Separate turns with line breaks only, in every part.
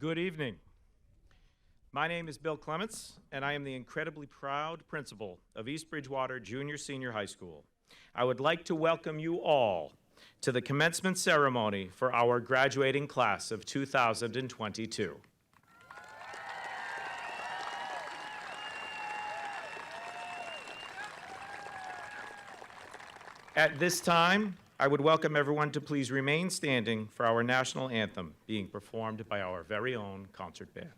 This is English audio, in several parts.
Good evening. My name is Bill Clements, and I am the incredibly proud principal of East Bridgewater Junior Senior High School. I would like to welcome you all to the commencement ceremony for our graduating class of 2022. At this time, I would welcome everyone to please remain standing for our national anthem being performed by our very own concert band.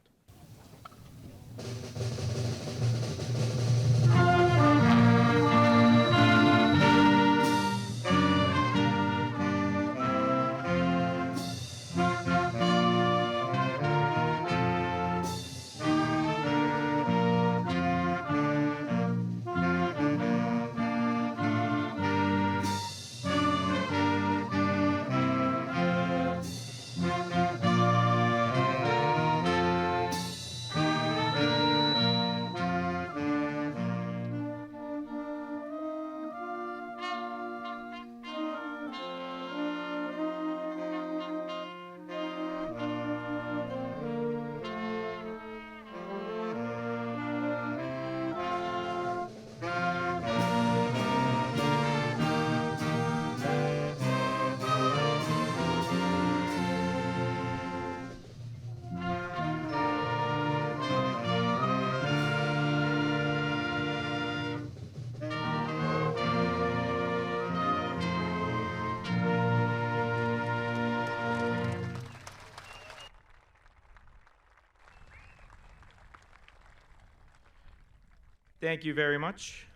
Thank you very much.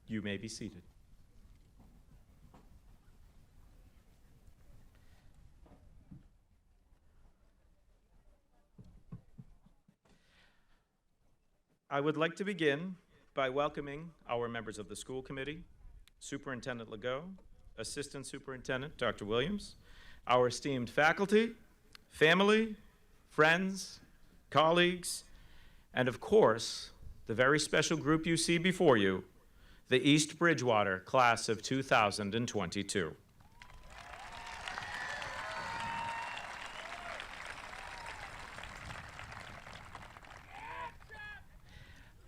You may be seated. I would like to begin by welcoming our members of the school committee, Superintendent Legault, Assistant Superintendent Dr. Williams, our esteemed faculty, family, friends, colleagues, and of course, the very special group you see before you, the East Bridgewater class of 2022.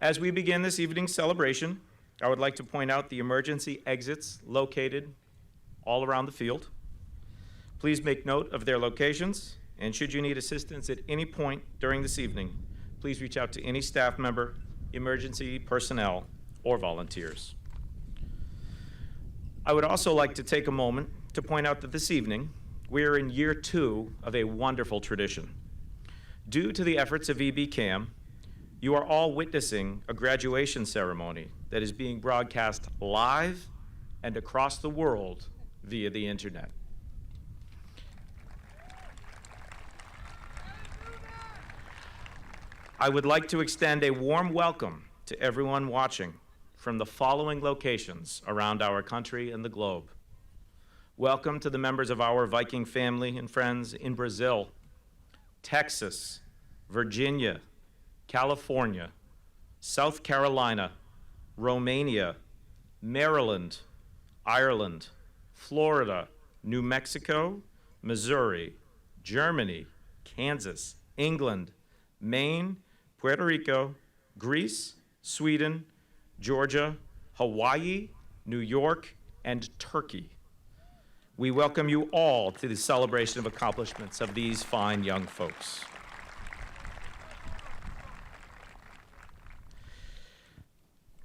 As we begin this evening's celebration, I would like to point out the emergency exits located all around the field. Please make note of their locations, and should you need assistance at any point during this evening, please reach out to any staff member, emergency personnel, or volunteers. I would also like to take a moment to point out that this evening, we are in year 2 of a wonderful tradition. Due to the efforts of EBCAM, you are all witnessing a graduation ceremony that is being broadcast live and across the world via the internet. I would like to extend a warm welcome to everyone watching from the following locations around our country and the globe. Welcome to the members of our Viking family and friends in Brazil, Texas, Virginia, California, South Carolina, Romania, Maryland, Ireland, Florida, New Mexico, Missouri, Germany, Kansas, England, Maine, Puerto Rico, Greece, Sweden, Georgia, Hawaii, New York, and Turkey. We welcome you all to the celebration of accomplishments of these fine young folks.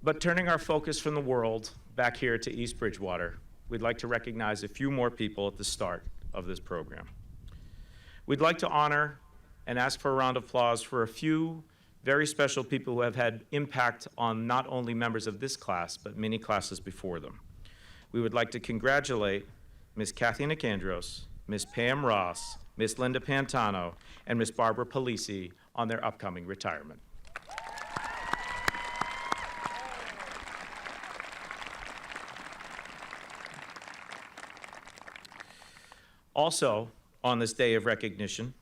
But turning our focus from the world back here to East Bridgewater, we'd like to recognize a few more people at the start of this program. We'd like to honor and ask for a round of applause for a few very special people who have had impact on not only members of this class, but many classes before them. We would like to congratulate Ms. Kathy Nicandros, Ms. Pam Ross, Ms. Linda Pantano, and Ms. Barbara Polisi on their upcoming retirement. Also, on this day of recognition,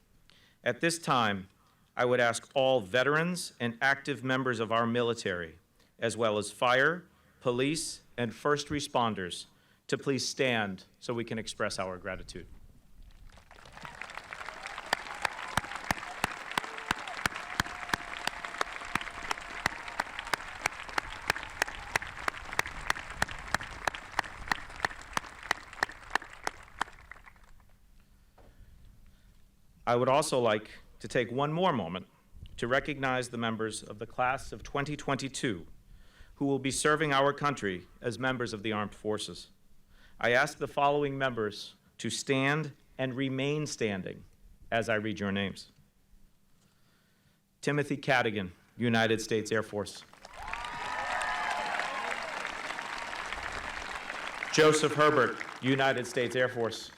at this time, I would ask all veterans and active members of our military, as well as fire, police, and first responders, to please stand so we can express our gratitude. I would also like to take one more moment to recognize the members of the class of 2022 who will be serving our country as members of the armed forces. I ask the following members to stand and remain standing as I read your names. Timothy Cadigan, United States Air Force. Joseph Herbert, United States Air Force.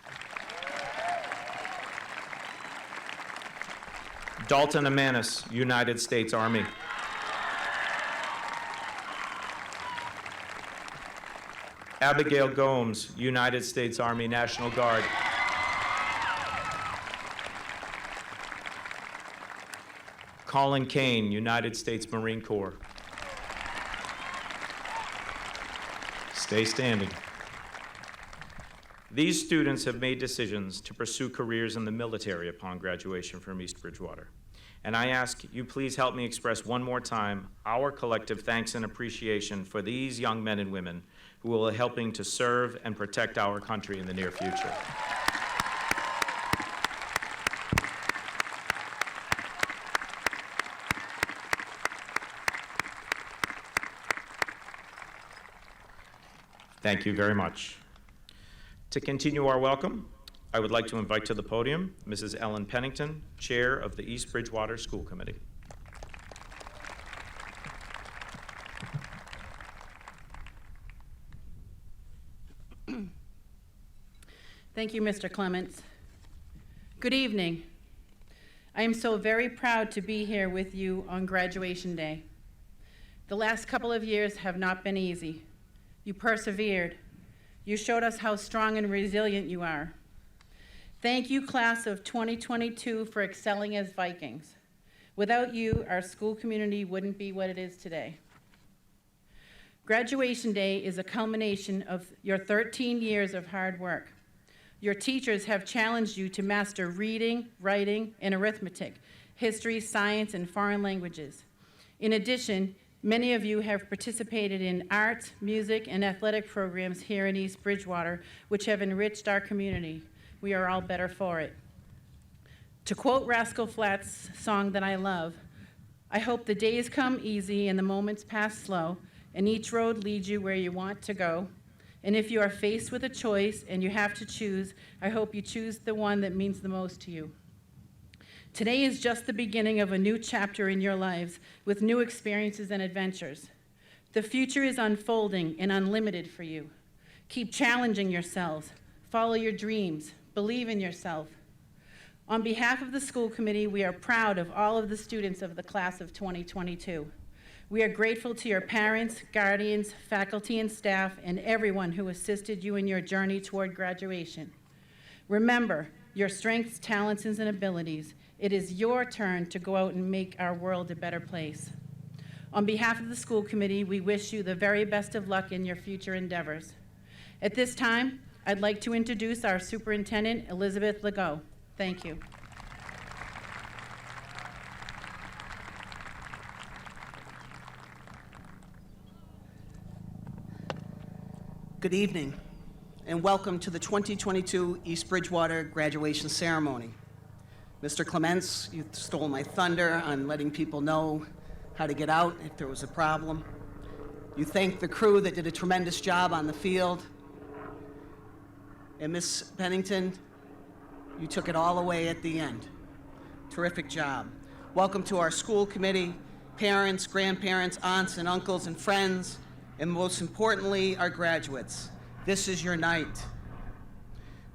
Dalton Amanis, United States Army. Abigail Gomes, United States Army National Guard. Colin Kane, United States Marine Corps. Stay standing. These students have made decisions to pursue careers in the military upon graduation from East Bridgewater. And I ask you please help me express one more time our collective thanks and appreciation for these young men and women who will be helping to serve and protect our country in the near future. Thank you very much. To continue our welcome, I would like to invite to the podium Mrs. Ellen Pennington, Chair of the East Bridgewater School Committee.
Thank you, Mr. Clements. Good evening. I am so very proud to be here with you on graduation day. The last couple of years have not been easy. You persevered. You showed us how strong and resilient you are. Thank you, class of 2022, for excelling as Vikings. Without you, our school community wouldn't be what it is today. Graduation day is a culmination of your 13 years of hard work. Your teachers have challenged you to master reading, writing, and arithmetic, history, science, and foreign languages. In addition, many of you have participated in arts, music, and athletic programs here in East Bridgewater, which have enriched our community. We are all better for it. To quote Rascal Flatts' song that I love, I hope the days come easy and the moments pass slow, and each road leads you where you want to go. And if you are faced with a choice and you have to choose, I hope you choose the one that means the most to you. Today is just the beginning of a new chapter in your lives with new experiences and adventures. The future is unfolding and unlimited for you. Keep challenging yourselves. Follow your dreams. Believe in yourself. On behalf of the school committee, we are proud of all of the students of the class of 2022. We are grateful to your parents, guardians, faculty and staff, and everyone who assisted you in your journey toward graduation. Remember your strengths, talents, and abilities. It is your turn to go out and make our world a better place. On behalf of the school committee, we wish you the very best of luck in your future endeavors. At this time, I'd like to introduce our Superintendent, Elizabeth Legault. Thank you.
Good evening, and welcome to the 2022 East Bridgewater graduation ceremony. Mr. Clements, you stole my thunder on letting people know how to get out if there was a problem. You thanked the crew that did a tremendous job on the field. And Ms. Pennington, you took it all away at the end. Terrific job. Welcome to our school committee, parents, grandparents, aunts and uncles and friends, and most importantly, our graduates. This is your night.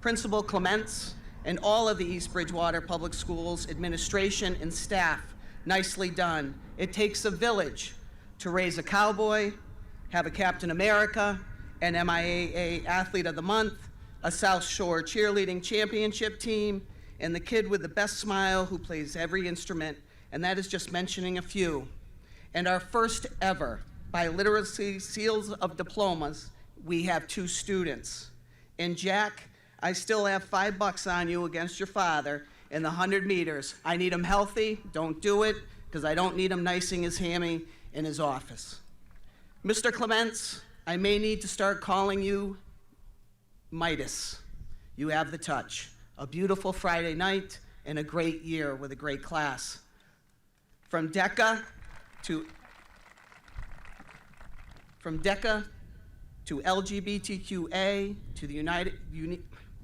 Principal Clements and all of the East Bridgewater Public Schools administration and staff, nicely done. It takes a village to raise a cowboy, have a Captain America, an MIAA Athlete of the Month, a South Shore cheerleading championship team, and the kid with the best smile who plays every instrument, and that is just mentioning a few. And our first ever biliteracy seals of diplomas, we have 2 students. And Jack, I still have $5 on you against your father in the 100 meters. I need him healthy, don't do it, because I don't need him nicing his hammy in his office. Mr. Clements, I may need to start calling you Midas. You have the touch. A beautiful Friday night, and a great year with a great class. From DECA to LGBTQA, to the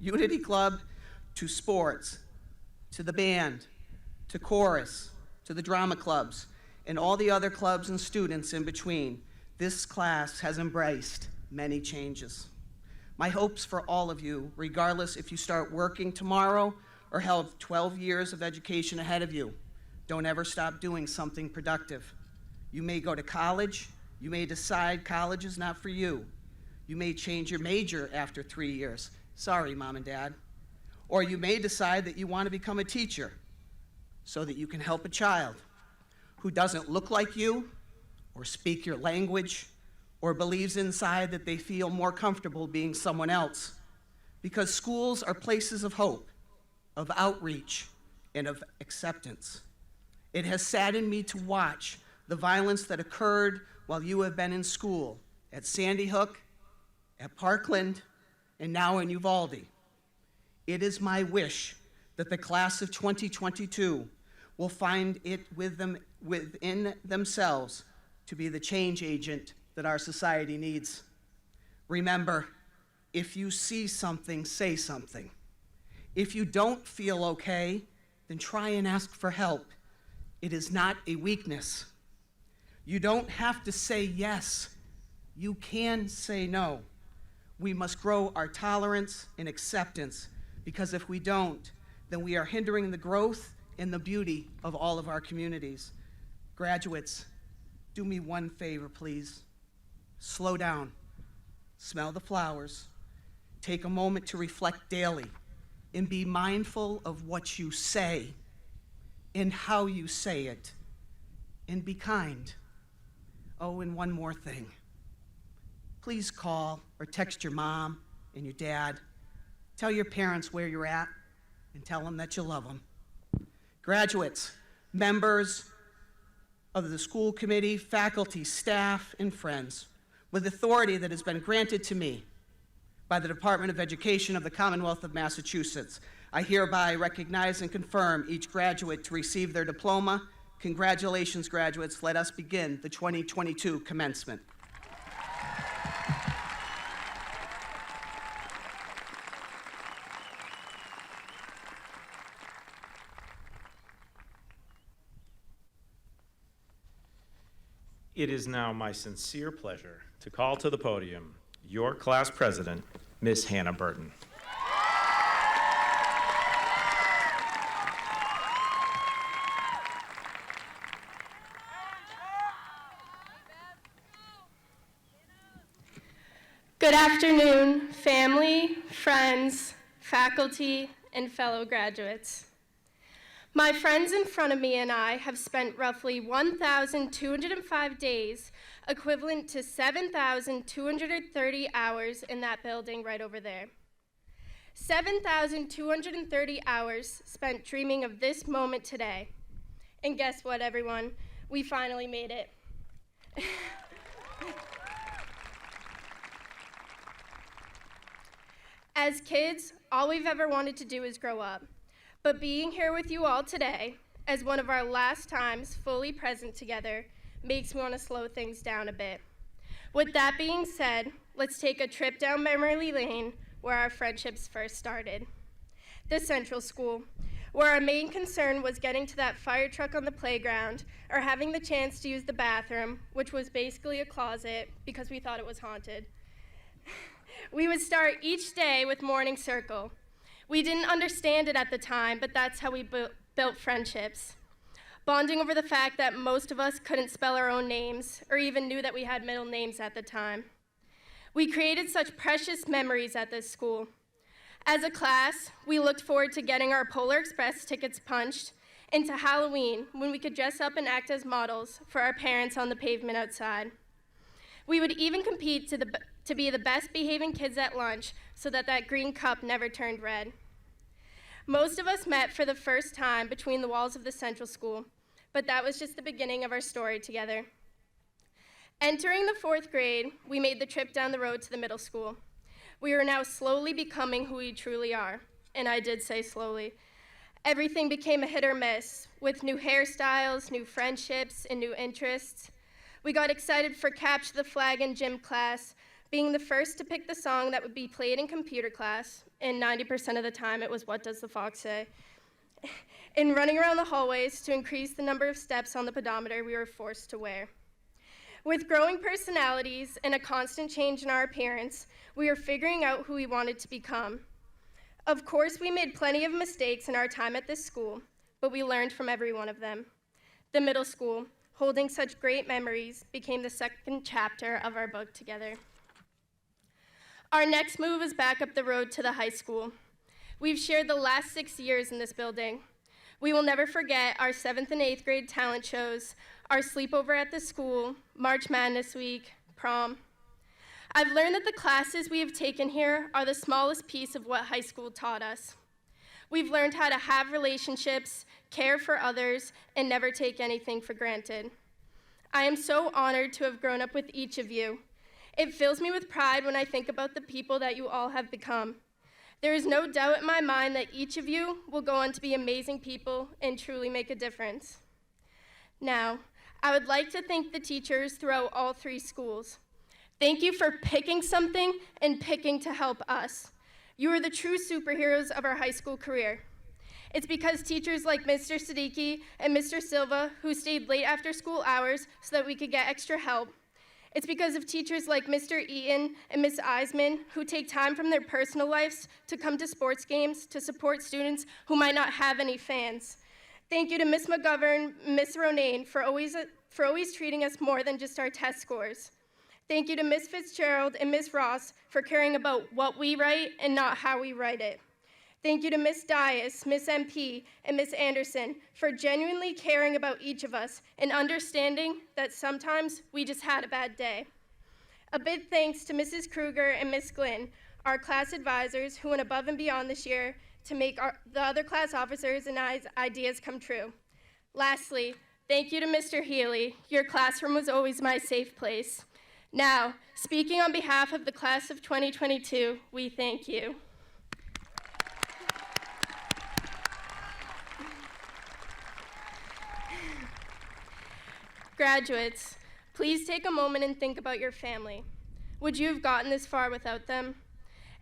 Unity Club, to sports, to the band, to chorus, to the drama clubs, and all the other clubs and students in between, this class has embraced many changes. My hopes for all of you, regardless if you start working tomorrow or have 12 years of education ahead of you, don't ever stop doing something productive. You may go to college, you may decide college is not for you. You may change your major after 3 years. Sorry, Mom and Dad. Or you may decide that you want to become a teacher so that you can help a child who doesn't look like you or speak your language or believes inside that they feel more comfortable being someone else. Because schools are places of hope, of outreach, and of acceptance. It has saddened me to watch the violence that occurred while you have been in school at Sandy Hook, at Parkland, and now in Uvalde. It is my wish that the class of 2022 will find it within themselves to be the change agent that our society needs. Remember, if you see something, say something. If you don't feel okay, then try and ask for help. It is not a weakness. You don't have to say yes. You can say no. We must grow our tolerance and acceptance, because if we don't, then we are hindering the growth and the beauty of all of our communities. Graduates, do me one favor, please. Slow down, smell the flowers, take a moment to reflect daily, and be mindful of what you say and how you say it, and be kind. Oh, and one more thing. Please call or text your mom and your dad. Tell your parents where you're at and tell them that you love them. Graduates, members of the school committee, faculty, staff, and friends, with authority that has been granted to me by the Department of Education of the Commonwealth of Massachusetts, I hereby recognize and confirm each graduate to receive their diploma. Congratulations, graduates. Let us begin the 2022 commencement.
It is now my sincere pleasure to call to the podium your class president, Ms. Hannah Burton.
Good afternoon, family, friends, faculty, and fellow graduates. My friends in front of me and I have spent roughly 1,205 days, equivalent to 7,230 hours in that building right over there. 7,230 hours spent dreaming of this moment today. And guess what, everyone? We finally made it. As kids, all we've ever wanted to do is grow up. But being here with you all today, as one of our last times fully present together, makes me want to slow things down a bit. With that being said, let's take a trip down memory lane where our friendships first started. The Central School, where our main concern was getting to that fire truck on the playground or having the chance to use the bathroom, which was basically a closet because we thought it was haunted. We would start each day with morning circle. We didn't understand it at the time, but that's how we built friendships. Bonding over the fact that most of us couldn't spell our own names or even knew that we had middle names at the time. We created such precious memories at this school. As a class, we looked forward to getting our Polar Express tickets punched, and to Halloween, when we could dress up and act as models for our parents on the pavement outside. We would even compete to be the best behaving kids at lunch so that green cup never turned red. Most of us met for the first time between the walls of the Central School, but that was just the beginning of our story together. Entering the 4th grade, we made the trip down the road to the middle school. We are now slowly becoming who we truly are, and I did say slowly. Everything became a hit or miss, with new hairstyles, new friendships, and new interests. We got excited for Capture the Flag in gym class, being the first to pick the song that would be played in computer class, and 90% of the time it was What Does the Fox Say? In running around the hallways to increase the number of steps on the pedometer we were forced to wear. With growing personalities and a constant change in our appearance, we were figuring out who we wanted to become. Of course, we made plenty of mistakes in our time at this school, but we learned from every one of them. The middle school, holding such great memories, became the second chapter of our book together. Our next move is back up the road to the high school. We've shared the last 6 years in this building. We will never forget our 7th and 8th grade talent shows, our sleepover at the school, March Madness Week, prom. I've learned that the classes we have taken here are the smallest piece of what high school taught us. We've learned how to have relationships, care for others, and never take anything for granted. I am so honored to have grown up with each of you. It fills me with pride when I think about the people that you all have become. There is no doubt in my mind that each of you will go on to be amazing people and truly make a difference. Now, I would like to thank the teachers throughout all 3 schools. Thank you for picking something and picking to help us. You are the true superheroes of our high school career. It's because teachers like Mr. Siddiqui and Mr. Silva, who stayed late after school hours so that we could get extra help. It's because of teachers like Mr. Eaton and Ms. Eisman, who take time from their personal lives to come to sports games to support students who might not have any fans. Thank you to Ms. McGovern, Ms. Ronayne for always treating us more than just our test scores. Thank you to Ms. Fitzgerald and Ms. Ross for caring about what we write and not how we write it. Thank you to Ms. Dias, Ms. MP, and Ms. Anderson for genuinely caring about each of us and understanding that sometimes we just had a bad day. A big thanks to Mrs. Kruger and Ms. Glynn, our class advisors who went above and beyond this year to make the other class officers and I's ideas come true. Lastly, thank you to Mr. Healy. Your classroom was always my safe place. Now, speaking on behalf of the class of 2022, we thank you. Graduates, please take a moment and think about your family. Would you have gotten this far without them?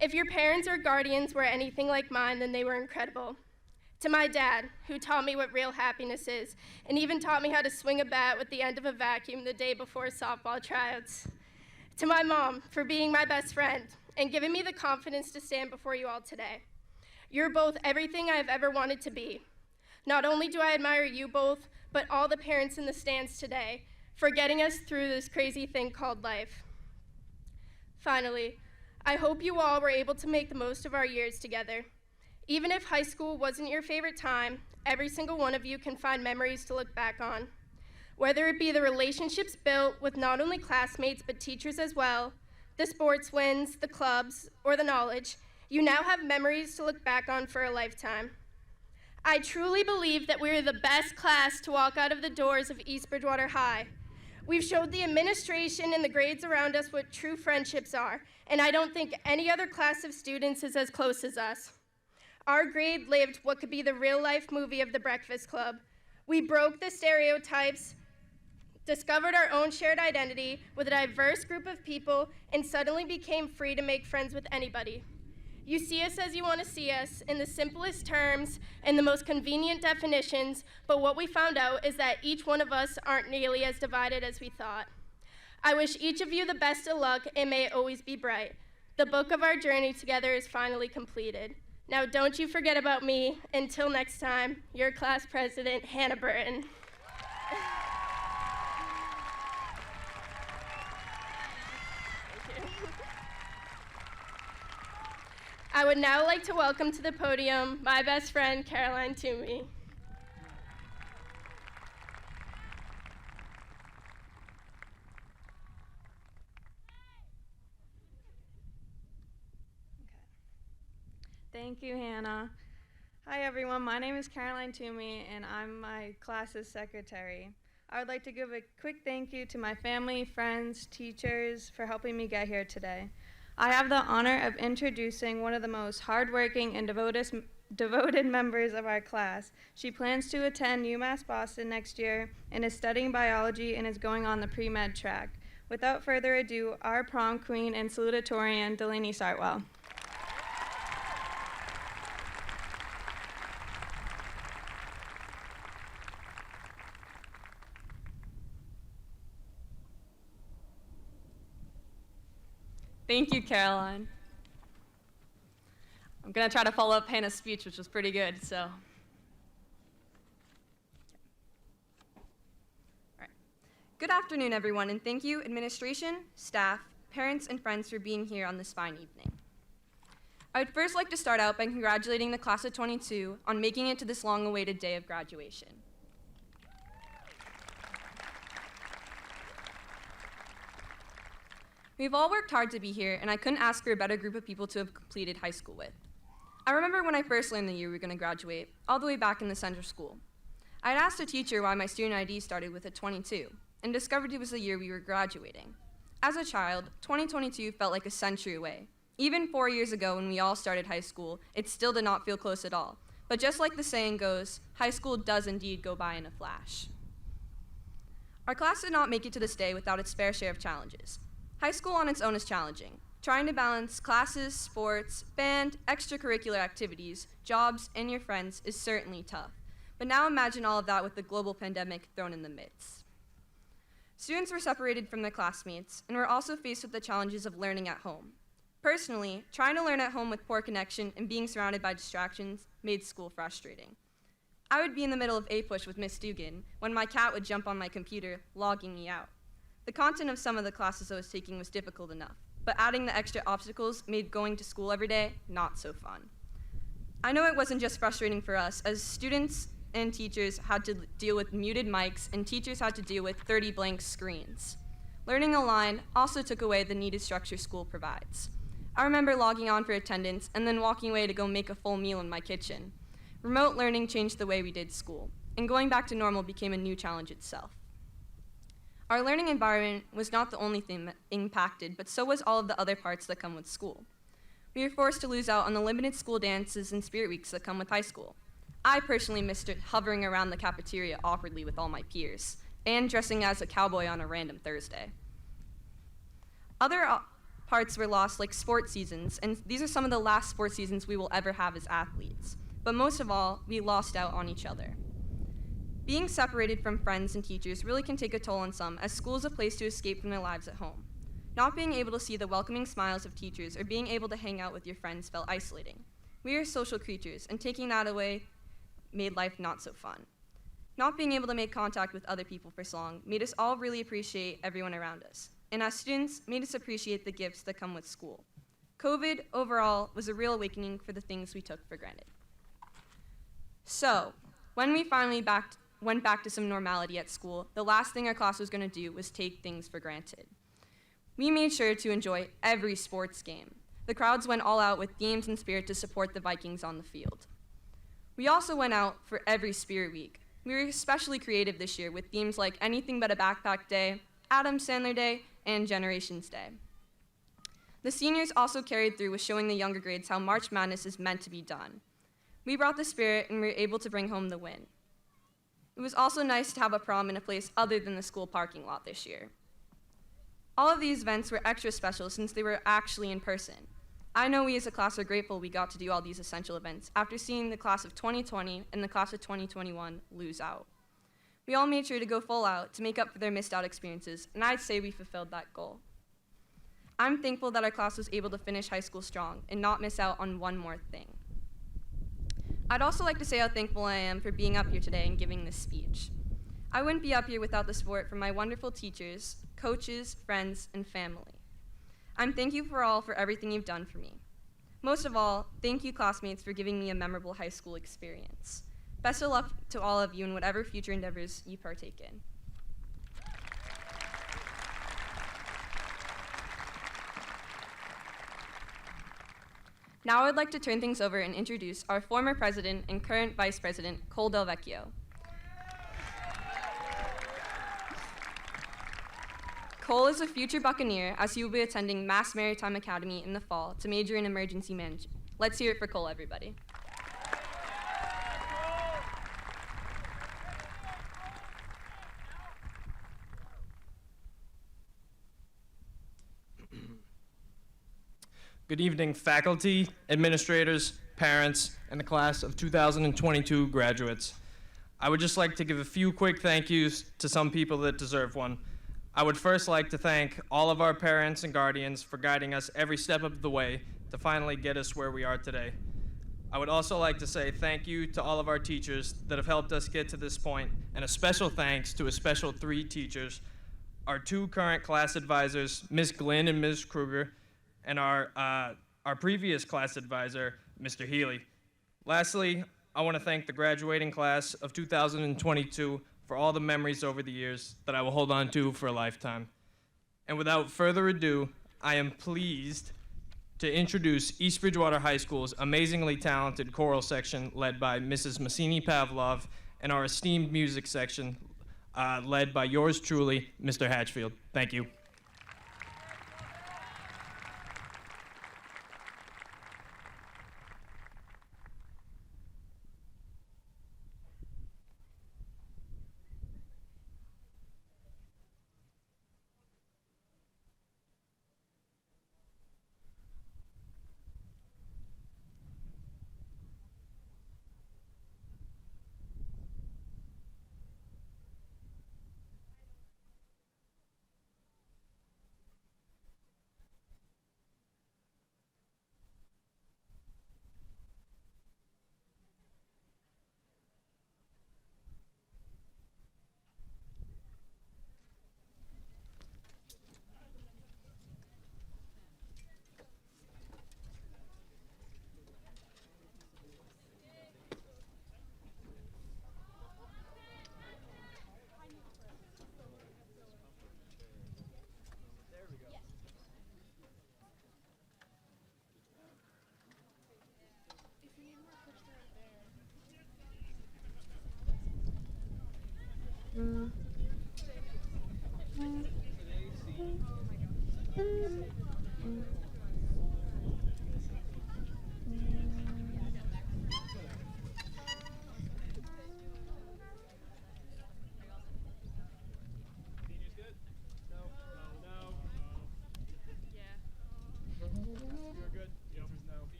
If your parents or guardians were anything like mine, then they were incredible. To my dad, who taught me what real happiness is, and even taught me how to swing a bat with the end of a vacuum the day before softball tryouts. To my mom, for being my best friend, and giving me the confidence to stand before you all today. You're both everything I've ever wanted to be. Not only do I admire you both, but all the parents in the stands today for getting us through this crazy thing called life. Finally, I hope you all were able to make the most of our years together. Even if high school wasn't your favorite time, every single one of you can find memories to look back on. Whether it be the relationships built with not only classmates but teachers as well, the sports wins, the clubs, or the knowledge, you now have memories to look back on for a lifetime. I truly believe that we are the best class to walk out of the doors of East Bridgewater High. We've showed the administration and the grades around us what true friendships are, and I don't think any other class of students is as close as us. Our grade lived what could be the real-life movie of the Breakfast Club. We broke the stereotypes, discovered our own shared identity with a diverse group of people, and suddenly became free to make friends with anybody. You see us as you want to see us, in the simplest terms and the most convenient definitions, but what we found out is that each one of us aren't nearly as divided as we thought. I wish each of you the best of luck, and may it always be bright. The book of our journey together is finally completed. Now don't you forget about me. Until next time, your class president, Hannah Burton. I would now like to welcome to the podium my best friend, Caroline Toomey.
Thank you, Hannah. Hi, everyone. My name is Caroline Toomey, and I'm my class's secretary. I would like to give a quick thank you to my family, friends, teachers for helping me get here today. I have the honor of introducing one of the most hardworking and devoted members of our class. She plans to attend UMass Boston next year and is studying biology and is going on the pre-med track. Without further ado, our prom queen and salutatorian, Delaney Sartwell.
Thank you, Caroline. I'm going to try to follow up Hannah's speech, which was pretty good, so. All right. Good afternoon, everyone, and thank you, administration, staff, parents, and friends for being here on this fine evening. I would first like to start out by congratulating the class of 22 on making it to this long-awaited day of graduation. We've all worked hard to be here, and I couldn't ask for a better group of people to have completed high school with. I remember when I first learned the year we were going to graduate, all the way back in the center school. I had asked a teacher why my student ID started with a 22, and discovered it was the year we were graduating. As a child, 2022 felt like a century away. Even 4 years ago when we all started high school, it still did not feel close at all. But just like the saying goes, high school does indeed go by in a flash. Our class did not make it to this day without its fair share of challenges. High school on its own is challenging. Trying to balance classes, sports, band, extracurricular activities, jobs, and your friends is certainly tough. But now imagine all of that with the global pandemic thrown in the midst. Students were separated from their classmates and were also faced with the challenges of learning at home. Personally, trying to learn at home with poor connection and being surrounded by distractions made school frustrating. I would be in the middle of A-Push with Miss Dugan when my cat would jump on my computer, logging me out. The content of some of the classes I was taking was difficult enough, but adding the extra obstacles made going to school every day not so fun. I know it wasn't just frustrating for us, as students and teachers had to deal with muted mics and teachers had to deal with 30 blank screens. Learning online also took away the needed structure school provides. I remember logging on for attendance and then walking away to go make a full meal in my kitchen. Remote learning changed the way we did school, and going back to normal became a new challenge itself. Our learning environment was not the only thing that impacted, but so was all of the other parts that come with school. We were forced to lose out on the limited school dances and spirit weeks that come with high school. I personally missed hovering around the cafeteria awkwardly with all my peers, and dressing as a cowboy on a random Thursday. Other parts were lost, like sports seasons, and these are some of the last sports seasons we will ever have as athletes. But most of all, we lost out on each other. Being separated from friends and teachers really can take a toll on some, as school is a place to escape from their lives at home. Not being able to see the welcoming smiles of teachers or being able to hang out with your friends felt isolating. We are social creatures, and taking that away made life not so fun. Not being able to make contact with other people for so long made us all really appreciate everyone around us, and as students, made us appreciate the gifts that come with school. COVID, overall, was a real awakening for the things we took for granted. So, when we finally went back to some normality at school, the last thing our class was going to do was take things for granted. We made sure to enjoy every sports game. The crowds went all out with games and spirit to support the Vikings on the field. We also went out for every Spirit Week. We were especially creative this year with themes like Anything But a Backpack Day, Adam Sandler Day, and Generations Day. The seniors also carried through with showing the younger grades how March Madness is meant to be done. We brought the spirit and we were able to bring home the win. It was also nice to have a prom in a place other than the school parking lot this year. All of these events were extra special since they were actually in person. I know we as a class are grateful we got to do all these essential events after seeing the class of 2020 and the class of 2021 lose out. We all made sure to go full out to make up for their missed out experiences, and I'd say we fulfilled that goal. I'm thankful that our class was able to finish high school strong and not miss out on one more thing. I'd also like to say how thankful I am for being up here today and giving this speech. I wouldn't be up here without the support from my wonderful teachers, coaches, friends, and family. I'm thankful for all for everything you've done for me. Most of all, thank you classmates for giving me a memorable high school experience. Best of luck to all of you in whatever future endeavors you partake in. Now I'd like to turn things over and introduce our former president and current vice president, Cole Del Vecchio. Cole is a future Buccaneer, as he will be attending Mass Maritime Academy in the fall to major in emergency management. Let's hear it for Cole, everybody.
Good evening, faculty, administrators, parents, and the class of 2022 graduates. I would just like to give a few quick thank yous to some people that deserve one. I would first like to thank all of our parents and guardians for guiding us every step of the way to finally get us where we are today. I would also like to say thank you to all of our teachers that have helped us get to this point, and a special thanks to a special 3 teachers, our 2 current class advisors, Ms. Glynn and Ms. Kruger, and our previous class advisor, Mr. Healy. Lastly, I want to thank the graduating class of 2022 for all the memories over the years that I will hold on to for a lifetime. And without further ado, I am pleased to introduce East Bridgewater High School's amazingly talented choral section led by Mrs. Massini Pavlov and our esteemed music section led by yours truly, Mr. Hatchfield. Thank you.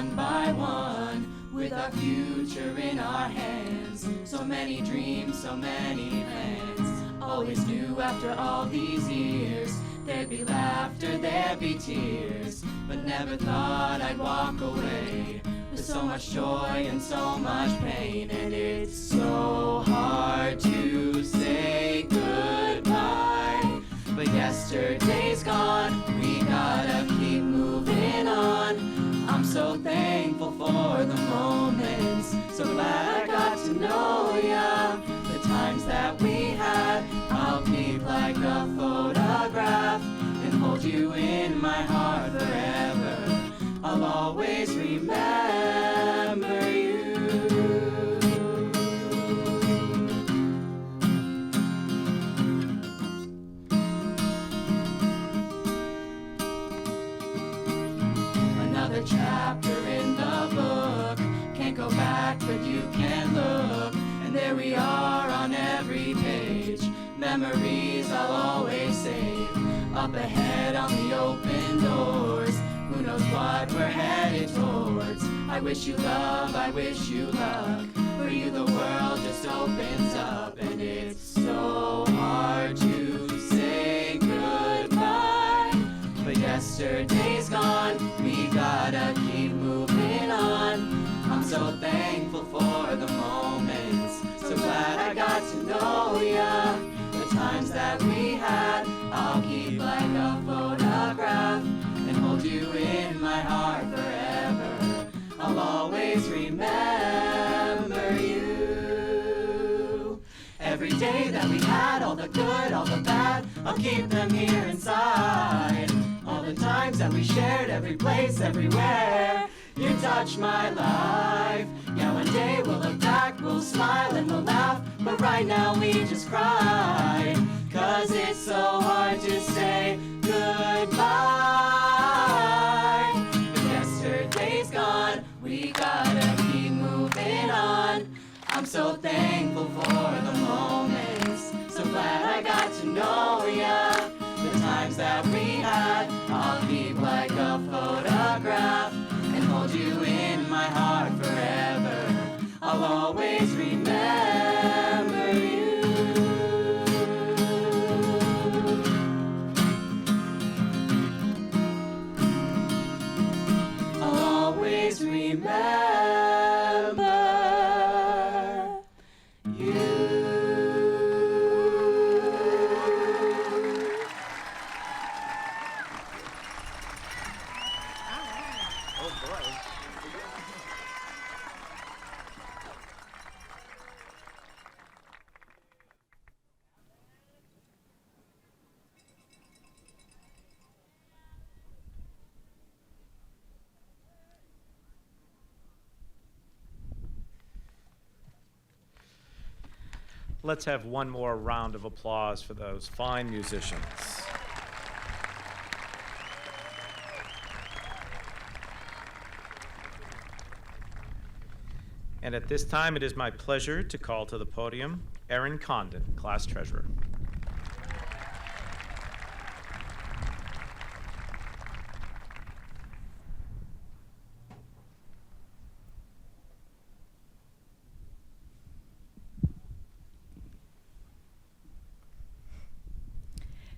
one by one, with our future in our hands. So many dreams, so many plans. Always knew after all these years there'd be laughter, there'd be tears, but never thought I'd walk away with so much joy and so much pain. And it's so hard to say goodbye, but yesterday's gone, we gotta keep moving on. I'm so thankful for the moments, so glad I got to know ya. The times that we had, I'll keep like a photograph and hold you in my heart forever. I'll always remember you. Another chapter in the book, can't go back but you can look, and there we are on every page. Memories I'll always save, up ahead on the open doors. Who knows what we're headed towards? I wish you love, I wish you luck. For you the world just opens up, and it's so hard to say goodbye. But yesterday's gone, we gotta keep moving on. I'm so thankful for the moments, so glad I got to know ya. The times that we had, I'll keep like a photograph and hold you in my heart forever. I'll always remember you. Every day that we had, all the good, all the bad, I'll keep them here inside. All the times that we shared, every place, everywhere, you touched my life. Yeah, one day we'll look back, we'll smile and we'll laugh, but right now we just cry, 'cause it's so hard to say goodbye. But yesterday's gone, we gotta keep moving on. I'm so thankful for the moments, so glad I got to know ya. The times that we had, I'll keep like a photograph and hold you in my heart forever. I'll always remember you. I'll always remember you.
Let's have one more round of applause for those fine musicians. And at this time, it is my pleasure to call to the podium Erin Condon, Class Treasurer.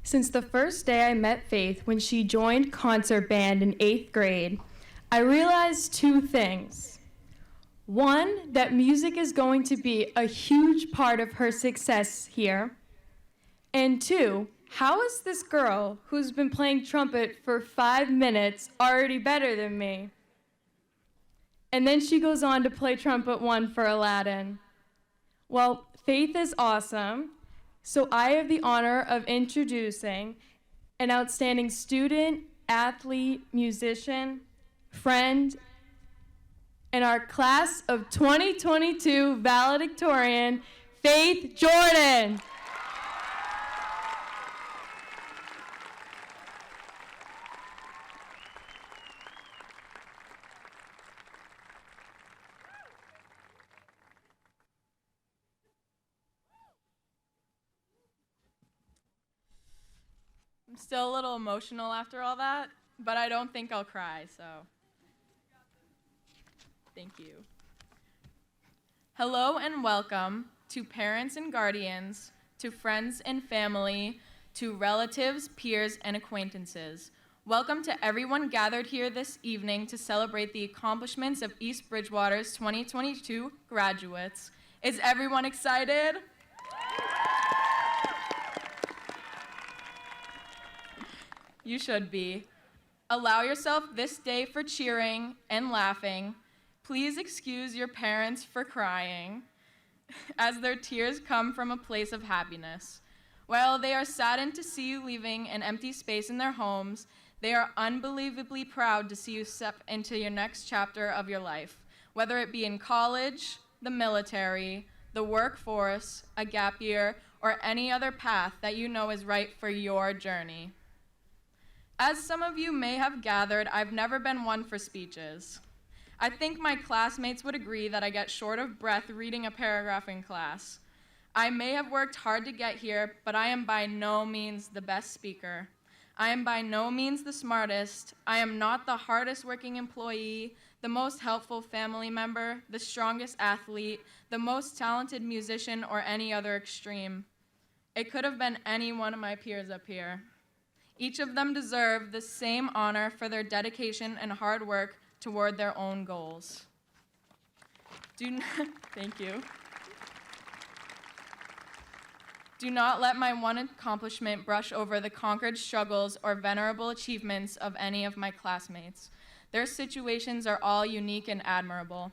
Since the first day I met Faith when she joined concert band in 8th grade, I realized two things. One, that music is going to be a huge part of her success here. And two, how is this girl who's been playing trumpet for 5 minutes already better than me? And then she goes on to play trumpet 1 for Aladdin. Well, Faith is awesome. So I have the honor of introducing an outstanding student, athlete, musician, friend, and our class of 2022 valedictorian, Faith Jordan.
I'm still a little emotional after all that, but I don't think I'll cry, so.
Thank you. Hello and welcome to parents and guardians, to friends and family, to relatives, peers, and acquaintances. Welcome to everyone gathered here this evening to celebrate the accomplishments of East Bridgewater's 2022 graduates. Is everyone excited? You should be. Allow yourself this day for cheering and laughing. Please excuse your parents for crying, as their tears come from a place of happiness. While they are saddened to see you leaving an empty space in their homes, they are unbelievably proud to see you step into your next chapter of your life, whether it be in college, the military, the workforce, a gap year, or any other path that you know is right for your journey. As some of you may have gathered, I've never been one for speeches. I think my classmates would agree that I get short of breath reading a paragraph in class. I may have worked hard to get here, but I am by no means the best speaker. I am by no means the smartest. I am not the hardest working employee, the most helpful family member, the strongest athlete, the most talented musician, or any other extreme. It could have been any one of my peers up here. Each of them deserve the same honor for their dedication and hard work toward their own goals. Thank you. Do not let my one accomplishment brush over the conquered struggles or venerable achievements of any of my classmates. Their situations are all unique and admirable.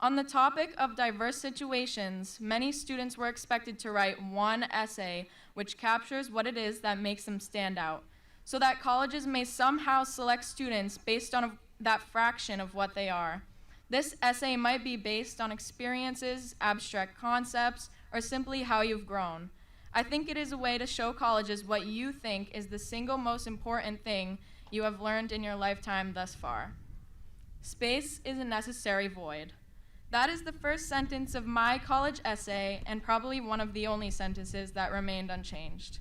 On the topic of diverse situations, many students were expected to write one essay which captures what it is that makes them stand out, so that colleges may somehow select students based on that fraction of what they are. This essay might be based on experiences, abstract concepts, or simply how you've grown. I think it is a way to show colleges what you think is the single most important thing you have learned in your lifetime thus far. Space is a necessary void. That is the first sentence of my college essay, and probably one of the only sentences that remained unchanged.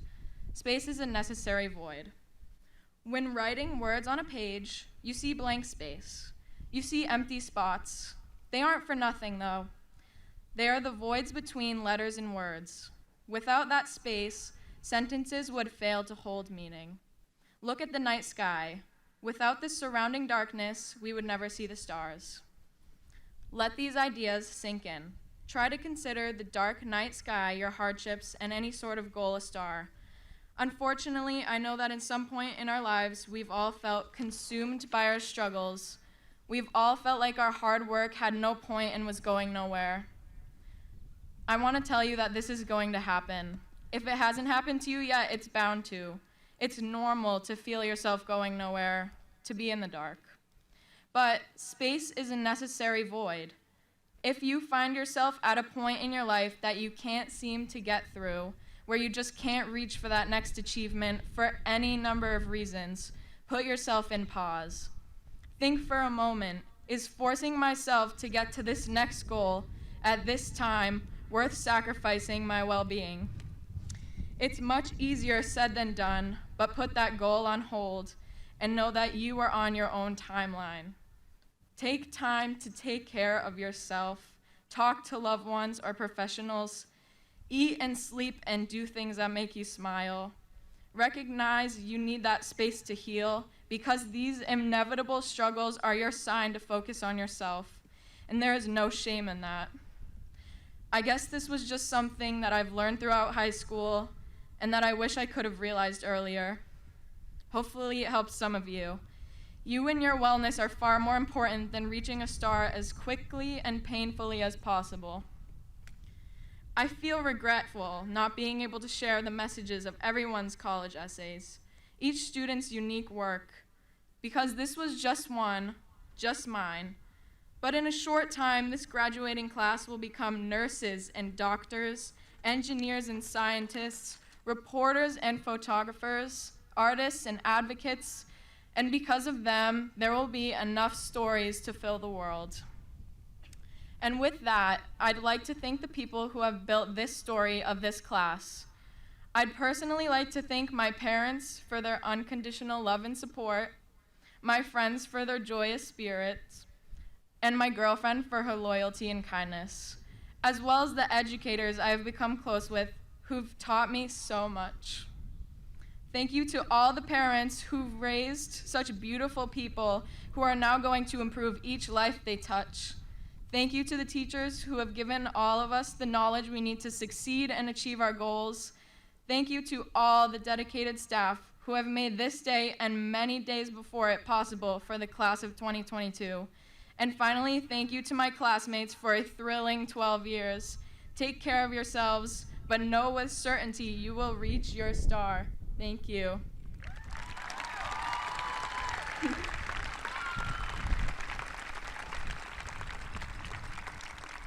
Space is a necessary void. When writing words on a page, you see blank space. You see empty spots. They aren't for nothing, though. They are the voids between letters and words. Without that space, sentences would fail to hold meaning. Look at the night sky. Without the surrounding darkness, we would never see the stars. Let these ideas sink in. Try to consider the dark night sky, your hardships, and any sort of goal a star. Unfortunately, I know that in some point in our lives, we've all felt consumed by our struggles. We've all felt like our hard work had no point and was going nowhere. I want to tell you that this is going to happen. If it hasn't happened to you yet, it's bound to. It's normal to feel yourself going nowhere, to be in the dark. But space is a necessary void. If you find yourself at a point in your life that you can't seem to get through, where you just can't reach for that next achievement for any number of reasons, put yourself in pause. Think for a moment, is forcing myself to get to this next goal at this time worth sacrificing my well-being? It's much easier said than done, but put that goal on hold and know that you are on your own timeline. Take time to take care of yourself, talk to loved ones or professionals, eat and sleep and do things that make you smile. Recognize you need that space to heal, because these inevitable struggles are your sign to focus on yourself, and there is no shame in that. I guess this was just something that I've learned throughout high school and that I wish I could have realized earlier. Hopefully it helps some of you. You and your wellness are far more important than reaching a star as quickly and painfully as possible. I feel regretful not being able to share the messages of everyone's college essays, each student's unique work, because this was just one, just mine. But in a short time, this graduating class will become nurses and doctors, engineers and scientists, reporters and photographers, artists and advocates, and because of them, there will be enough stories to fill the world. And with that, I'd like to thank the people who have built this story of this class. I'd personally like to thank my parents for their unconditional love and support, my friends for their joyous spirits, and my girlfriend for her loyalty and kindness, as well as the educators I have become close with who've taught me so much. Thank you to all the parents who've raised such beautiful people who are now going to improve each life they touch. Thank you to the teachers who have given all of us the knowledge we need to succeed and achieve our goals. Thank you to all the dedicated staff who have made this day and many days before it possible for the class of 2022. And finally, thank you to my classmates for a thrilling 12 years. Take care of yourselves, but know with certainty you will reach your star. Thank you.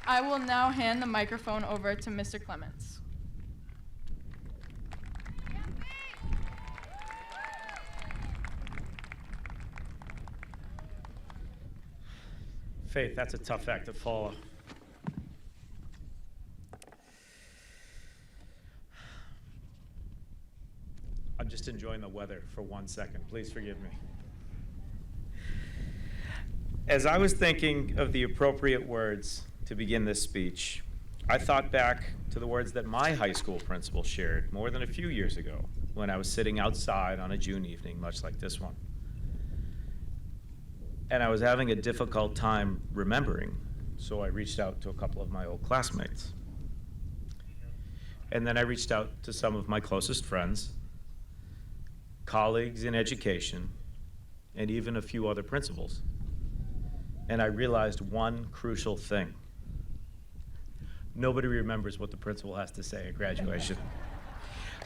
I will now hand the microphone over to Mr. Clements.
Faith, that's a tough act to follow. I'm just enjoying the weather for 1 second. Please forgive me. As I was thinking of the appropriate words to begin this speech, I thought back to the words that my high school principal shared more than a few years ago when I was sitting outside on a June evening, much like this one. And I was having a difficult time remembering, so I reached out to a couple of my old classmates. And then I reached out to some of my closest friends, colleagues in education, and even a few other principals. And I realized one crucial thing. Nobody remembers what the principal has to say at graduation.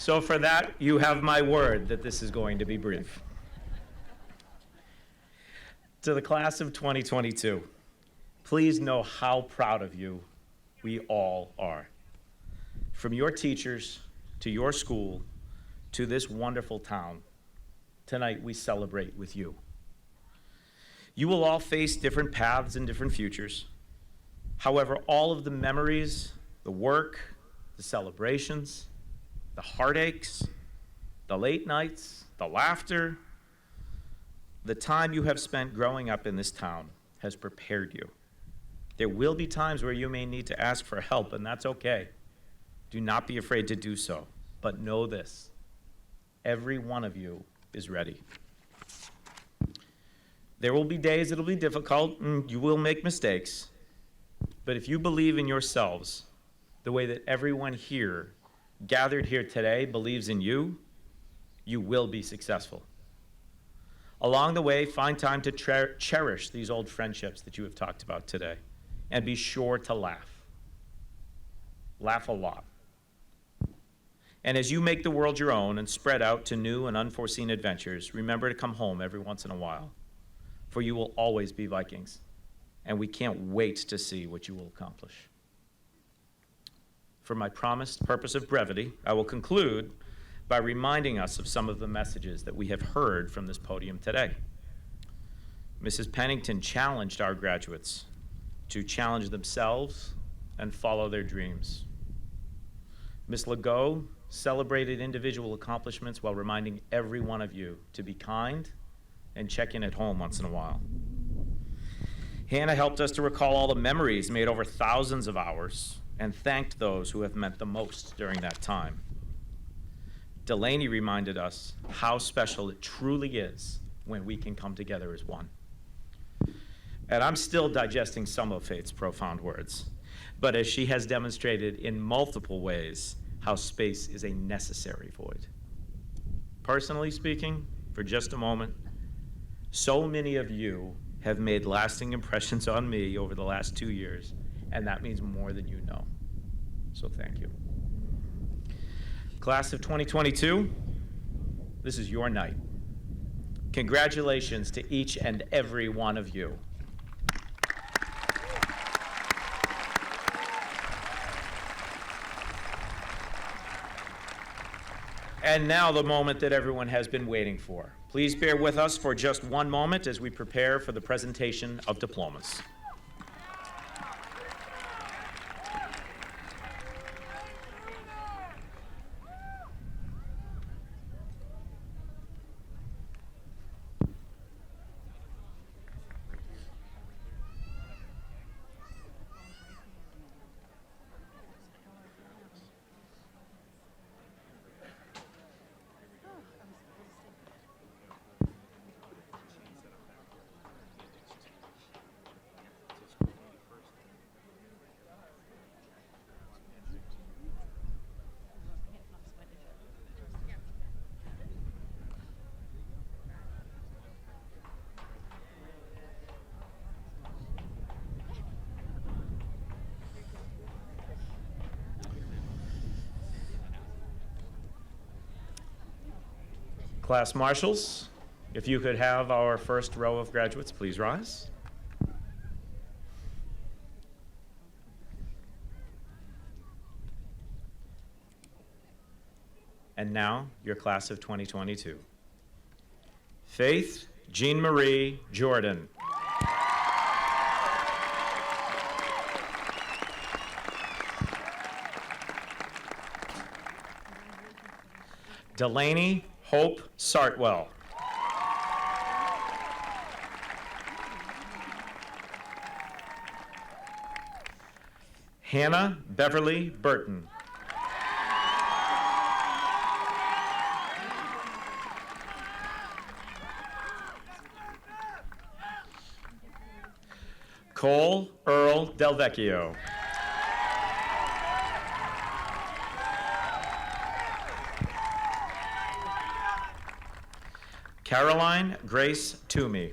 So for that, you have my word that this is going to be brief. To the class of 2022, please know how proud of you we all are. From your teachers to your school to this wonderful town, tonight we celebrate with you. You will all face different paths and different futures. However, all of the memories, the work, the celebrations, the heartaches, the late nights, the laughter, the time you have spent growing up in this town has prepared you. There will be times where you may need to ask for help, and that's okay. Do not be afraid to do so. But know this, every one of you is ready. There will be days it'll be difficult, and you will make mistakes. But if you believe in yourselves the way that everyone here, gathered here today, believes in you, you will be successful. Along the way, find time to cherish these old friendships that you have talked about today, and be sure to laugh. Laugh a lot. And as you make the world your own and spread out to new and unforeseen adventures, remember to come home every once in a while, for you will always be Vikings, and we can't wait to see what you will accomplish. For my promised purpose of brevity, I will conclude by reminding us of some of the messages that we have heard from this podium today. Mrs. Pennington challenged our graduates to challenge themselves and follow their dreams. Ms. Legault celebrated individual accomplishments while reminding every one of you to be kind and check in at home once in a while. Hannah helped us to recall all the memories made over thousands of hours and thanked those who have meant the most during that time. Delaney reminded us how special it truly is when we can come together as one. And I'm still digesting some of Faith's profound words, but as she has demonstrated in multiple ways, how space is a necessary void. Personally speaking, for just a moment, so many of you have made lasting impressions on me over the last 2 years, and that means more than you know. So thank you. Class of 2022, this is your night. Congratulations to each and every one of you. And now the moment that everyone has been waiting for. Please bear with us for just one moment as we prepare for the presentation of diplomas. Class marshals, if you could have our first row of graduates please rise. And now, your class of 2022. Faith Jean Marie Jordan. Delaney Hope Sartwell. Hannah Beverly Burton. Cole Earl Delvecchio. Caroline Grace Toomey.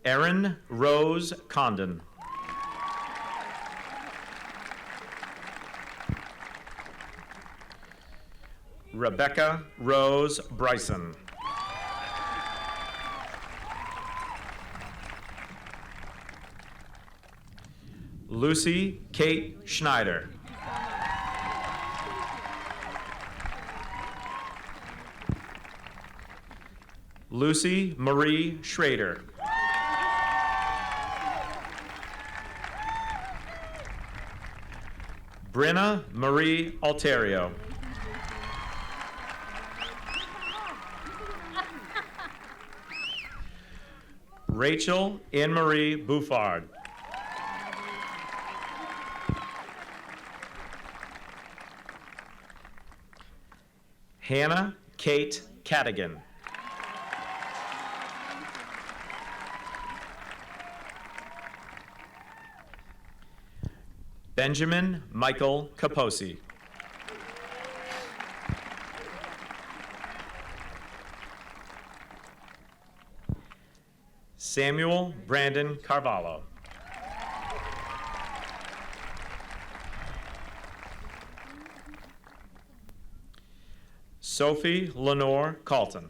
Erin Rose Condon. Rebecca Rose Bryson. Lucy Kate Schneider. Lucy Marie Schrader. Brenna Marie Alterio. Rachel Anne-Marie Bouffard. Hannah Kate Cadigan. Benjamin Michael Caposi. Samuel Brandon Carvalho. Sophie Lenore Calton.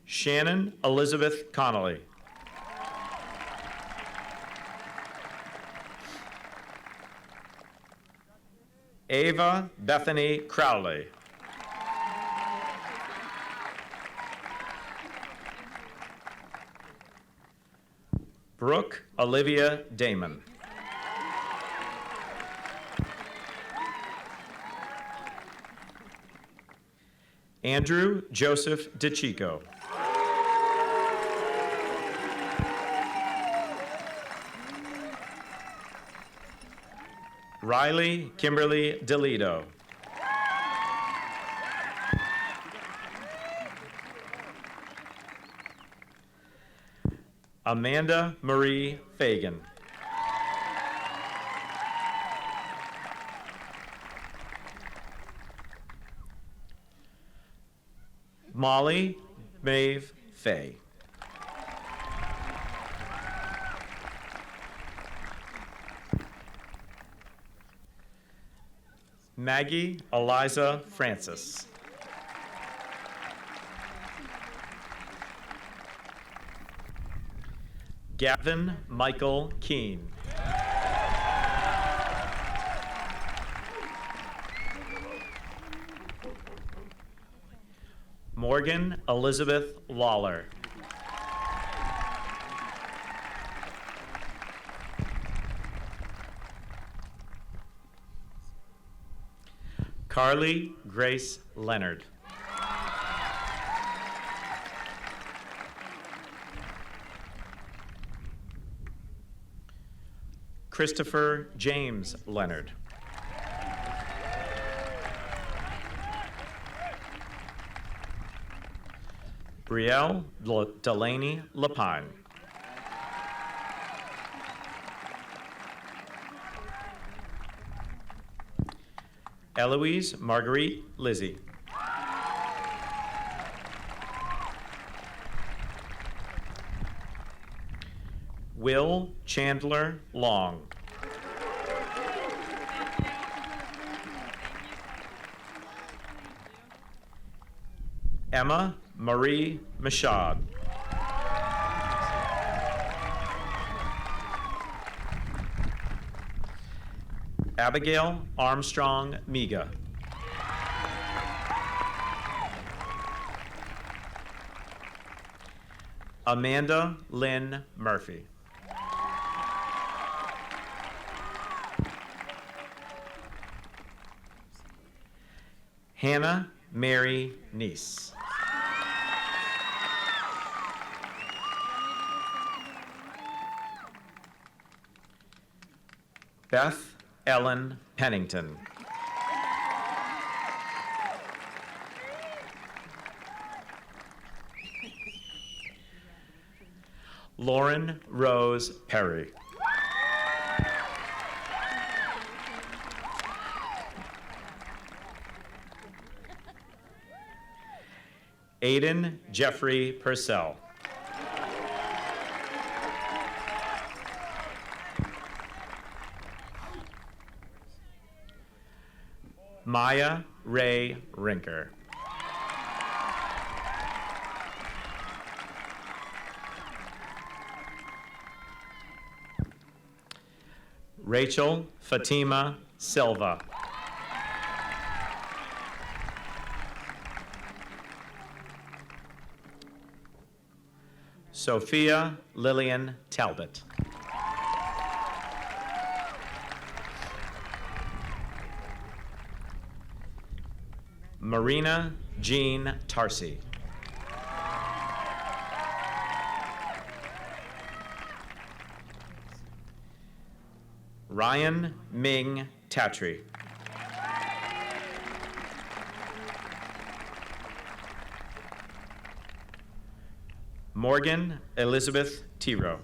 Shannon Elizabeth Connolly. Ava Bethany Crowley. Brooke Olivia Damon. Andrew Joseph DeChico. Riley Kimberly DeLito. Amanda Marie Fagan. Molly Maeve Fay. Maggie Eliza Francis. Gavin Michael Keene. Morgan Elizabeth Lawler. Carly Grace Leonard. Christopher James Leonard. Brielle Delaney Lapine. Eloise Marguerite Lizzie. Will Chandler Long. Emma Marie Michaud. Abigail Armstrong Miga. Amanda Lynn Murphy. Hannah Mary Neese. Beth Ellen Pennington. Lauren Rose Perry. Aiden Jeffrey Purcell. Maya Ray Rinker. Rachel Fatima Silva. Sophia Lillian Talbot. Marina Jean Tarsi. Ryan Ming Tatry. Morgan Elizabeth Tiro.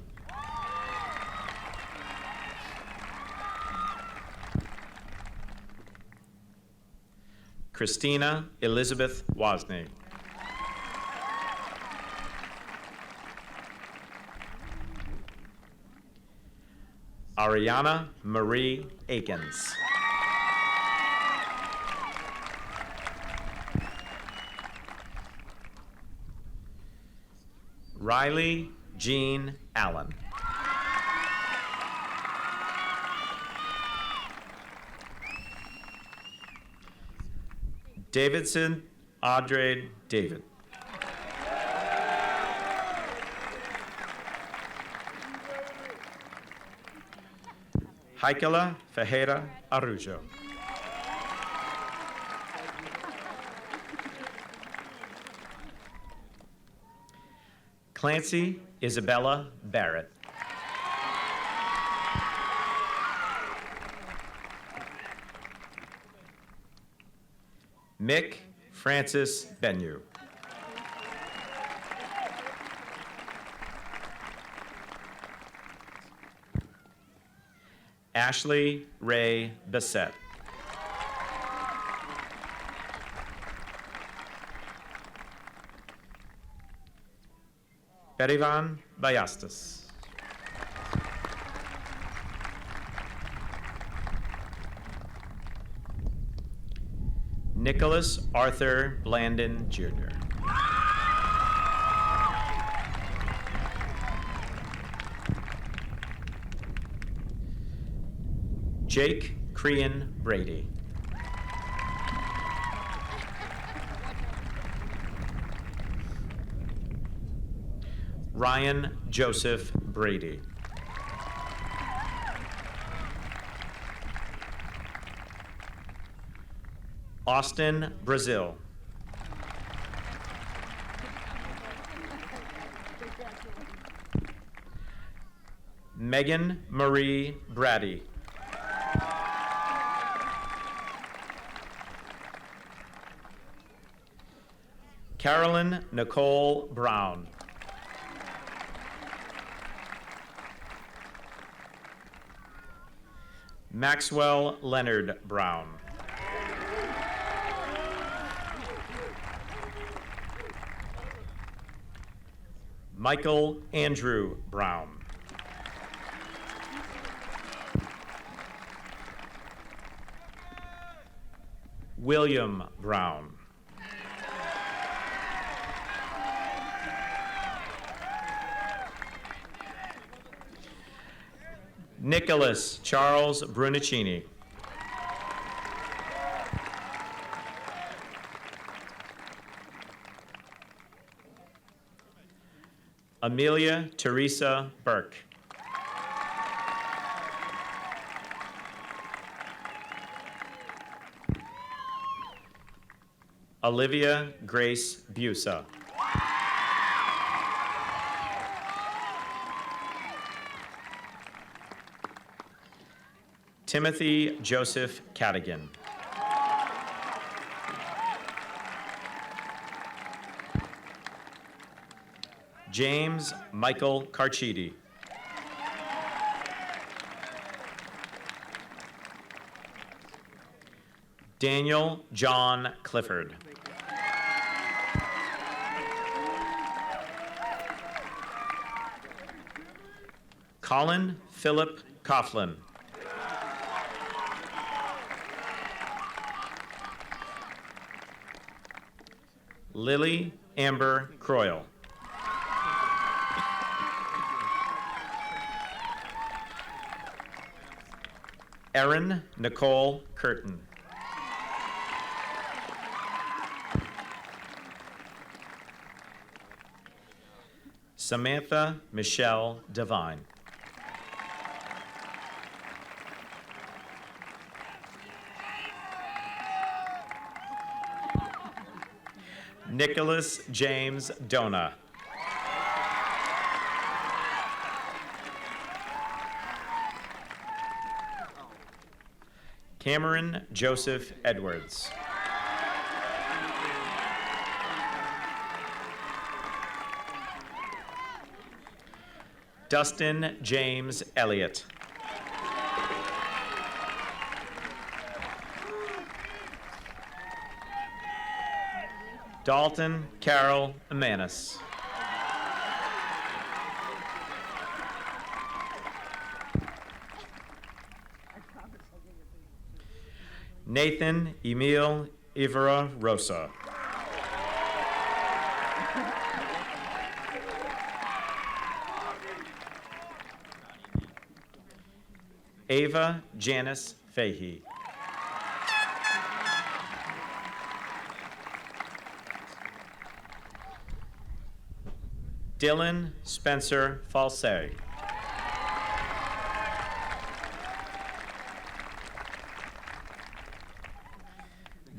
Christina Elizabeth Wozni. Ariana Marie Akins. Riley Jean Allen. Davidson Audrey David. Haikala Ferreira Arujo. Clancy Isabella Barrett. Mick Francis Benyu. Ashley Ray Bissett. Perivan Bayastas. Nicholas Arthur Blandon Jr. Jake Crean Brady. Ryan Joseph Brady. Austin Brazil. Megan Marie Brady. Carolyn Nicole Brown. Maxwell Leonard Brown. Michael Andrew Brown. William Brown. Nicholas Charles Brunicini. Amelia Teresa Burke. Olivia Grace Busa. Timothy Joseph Cadigan. James Michael Carchidi. Daniel John Clifford. Colin Philip Coughlin. Lily Amber Croyle. Erin Nicole Curtin. Samantha Michelle Devine. Nicholas James Dona. Cameron Joseph Edwards. Dustin James Elliott. Dalton Carol Amanis. Nathan Emil Ivera Rosa. Ava Janice Fahey. Dylan Spencer Falsey.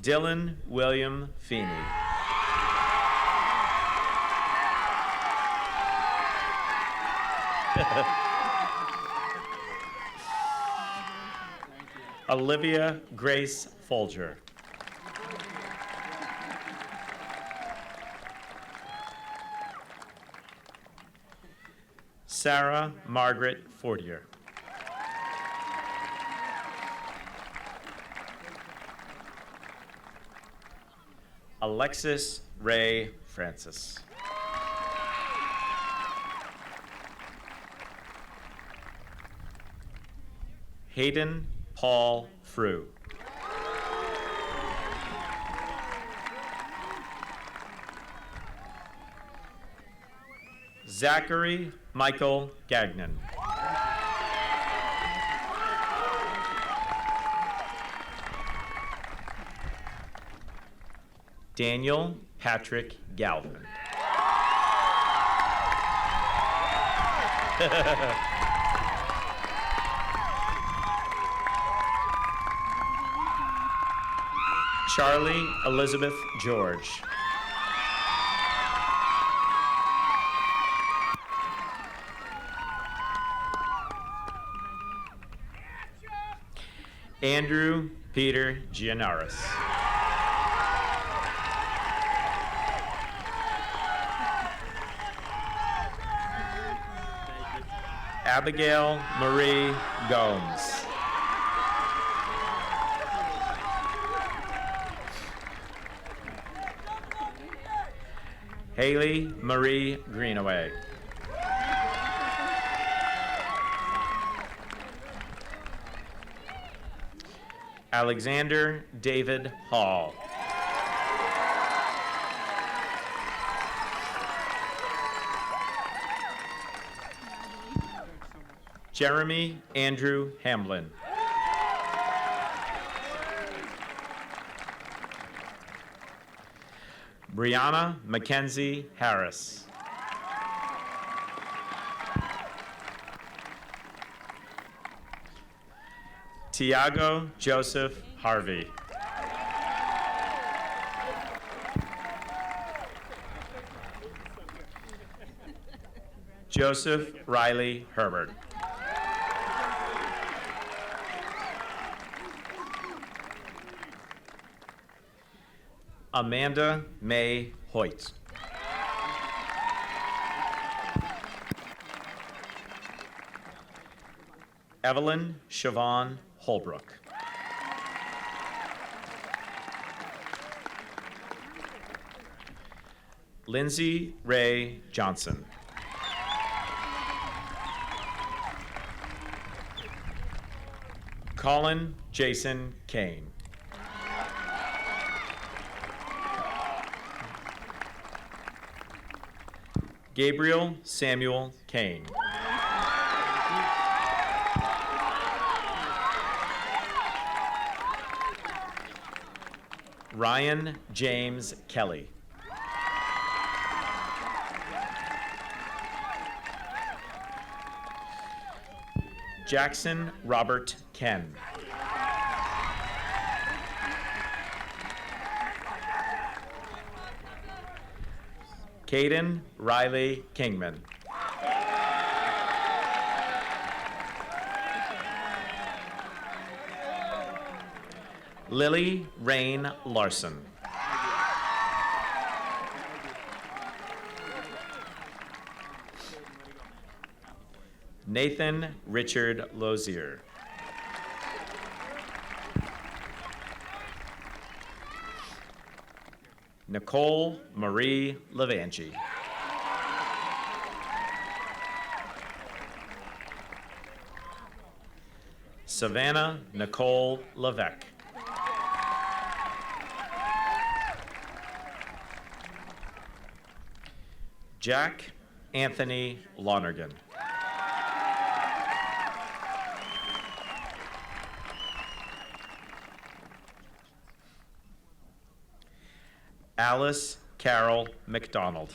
Dylan William Feeney. Olivia Grace Folger. Sarah Margaret Fortier. Alexis Ray Francis. Hayden Paul Frew. Zachary Michael Gagnon. Daniel Patrick Galvin. Charlie Elizabeth George. Andrew Peter Gianaris. Abigail Marie Gomes. Haley Marie Greenaway. Alexander David Hall. Jeremy Andrew Hamlin. Brianna Mackenzie Harris. Tiago Joseph Harvey. Joseph Riley Herbert. Amanda May Hoyt. Evelyn Siobhan Holbrook. Lindsay Ray Johnson. Colin Jason Kane. Gabriel Samuel Kane. Ryan James Kelly. Jackson Robert Ken. Caden Riley Kingman. Lily Rain Larson. Nathan Richard Lozier. Nicole Marie Levanchi. Savannah Nicole Levesque. Jack Anthony Lonergan. Alice Carol McDonald.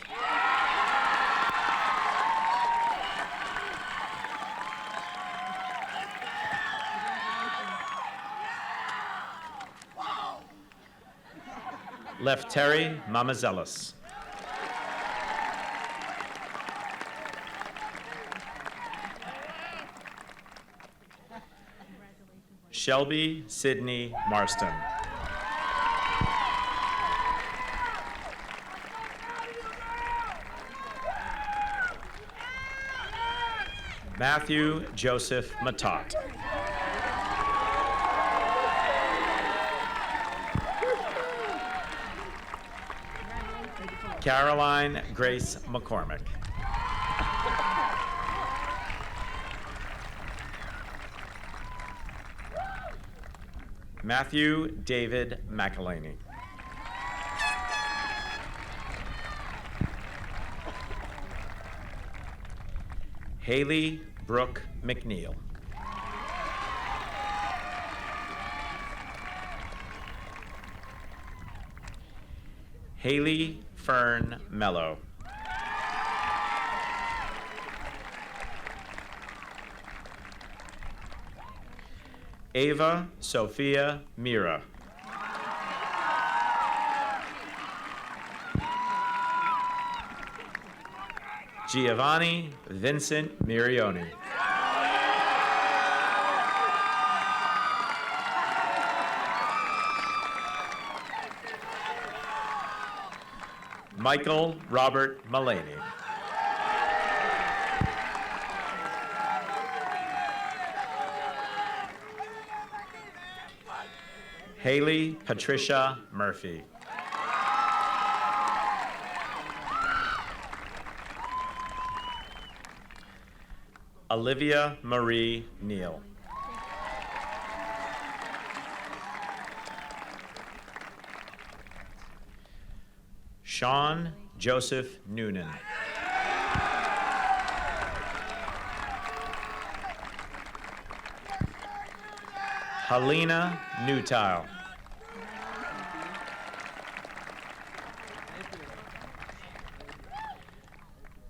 Lefteri Mamazelis. Shelby Sydney Marston. Matthew Joseph Matot. Caroline Grace McCormick. Matthew David McElhaney. Haley Brooke McNeil. Haley Fern Mello. Ava Sophia Mira. Giovanni Vincent Mirioni. Michael Robert Mullaney. Haley Patricia Murphy. Olivia Marie Neal. Sean Joseph Noonan. Helena Newtile.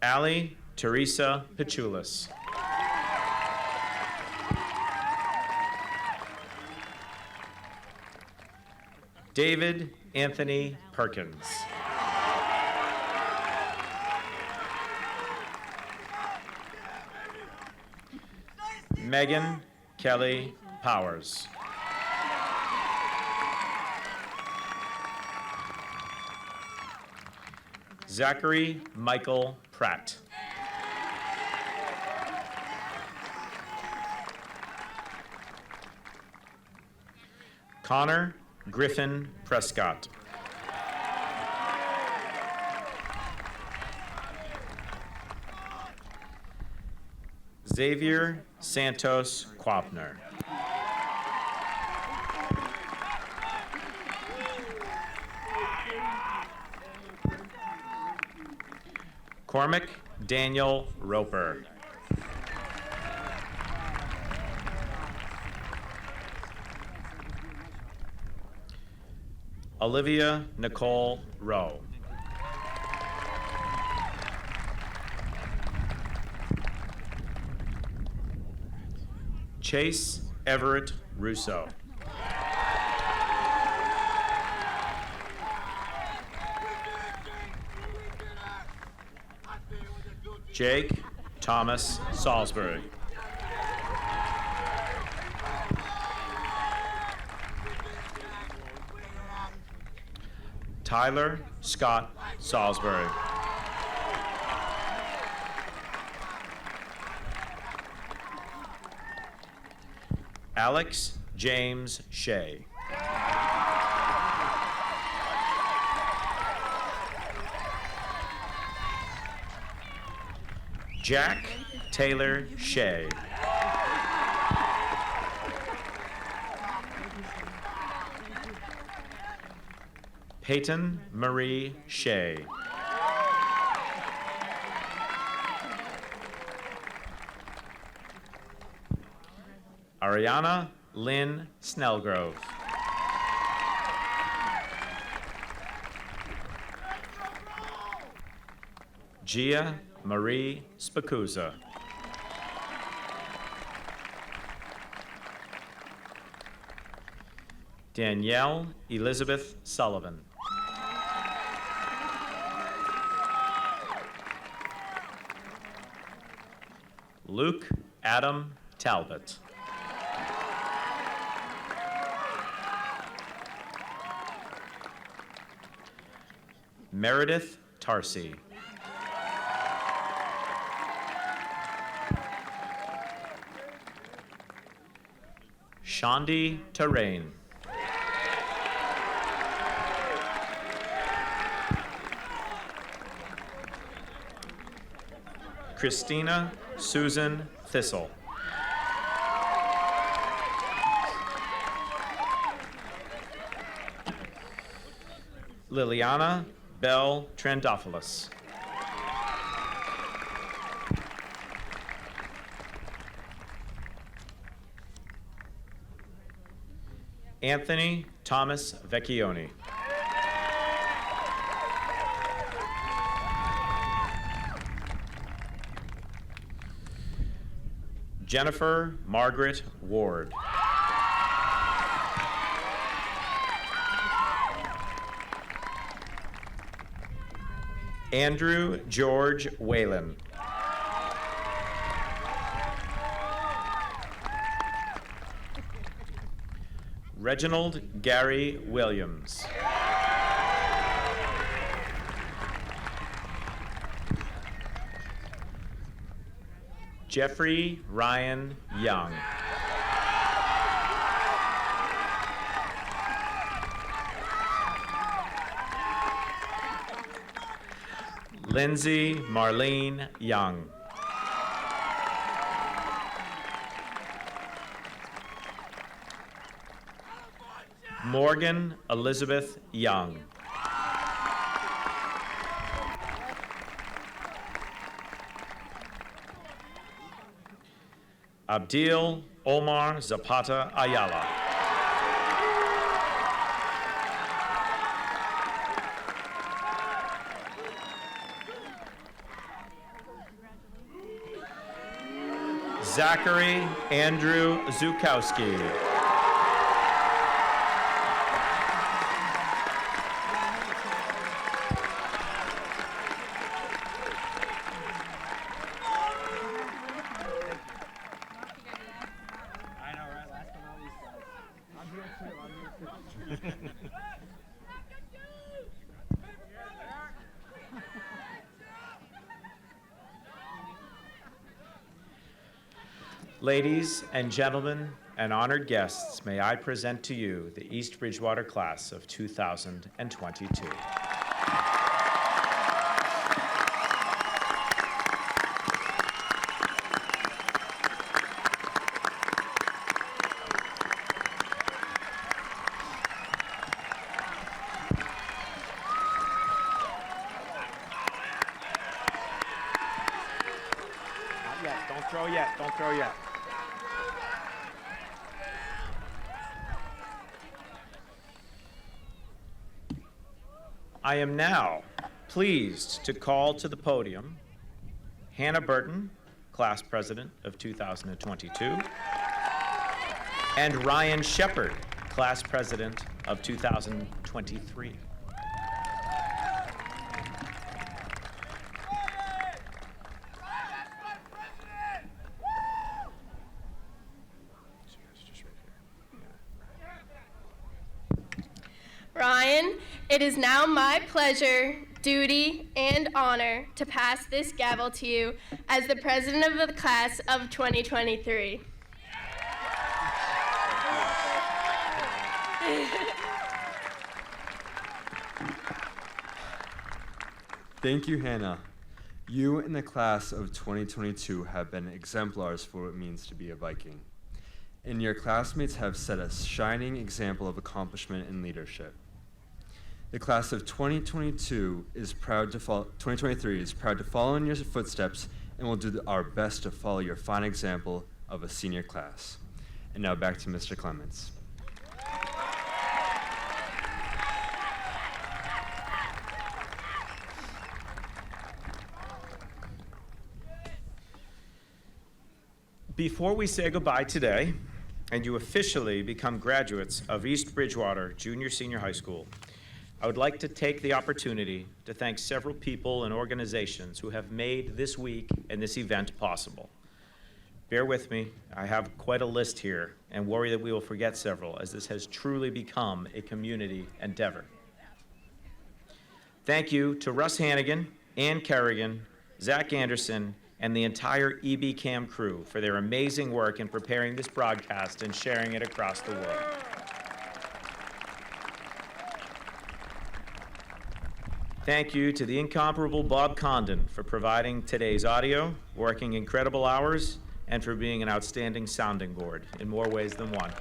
Allie Teresa Pichulis. David Anthony Perkins. Megan Kelly Powers. Zachary Michael Pratt. Connor Griffin Prescott. Xavier Santos Quapner. Cormac Daniel Roper. Olivia Nicole Rowe. Chase Everett Russo. Jake Thomas Salisbury. Tyler Scott Salisbury. Alex James Shea. Jack Taylor Shea. Peyton Marie Shea. Ariana Lynn Snellgrove. Gia Marie Spacuzza. Danielle Elizabeth Sullivan. Luke Adam Talbot. Meredith Tarsi. Shandi Terrain. Christina Susan Thistle. Liliana Bell Trandopoulos. Anthony Thomas Vecchione. Jennifer Margaret Ward. Andrew George Whalen. Reginald Gary Williams. Jeffrey Ryan Young. Lindsay Marlene Young. Morgan Elizabeth Young. Abdil Omar Zapata Ayala. Zachary Andrew Zukowski. Ladies and gentlemen and honored guests, may I present to you the East Bridgewater class of 2022. Not yet, don't throw yet, don't throw yet. I am now pleased to call to the podium Hannah Burton, class president of 2022, and Ryan Shepard, class president of 2023.
Ryan, it is now my pleasure, duty, and honor to pass this gavel to you as the president of the class of 2023.
Thank you, Hannah. You and the class of 2022 have been exemplars for what it means to be a Viking. And your classmates have set a shining example of accomplishment and leadership. The class of 2023 is proud to follow in your footsteps and will do our best to follow your fine example of a senior class. And now back to Mr. Clements.
Before we say goodbye today, and you officially become graduates of East Bridgewater Junior Senior High School, I would like to take the opportunity to thank several people and organizations who have made this week and this event possible. Bear with me, I have quite a list here and worry that we will forget several, as this has truly become a community endeavor. Thank you to Russ Hannigan, Ann Kerrigan, Zach Anderson, and the entire EBCAM crew for their amazing work in preparing this broadcast and sharing it across the world. Thank you to the incomparable Bob Condon for providing today's audio, working incredible hours, and for being an outstanding sounding board in more ways than one.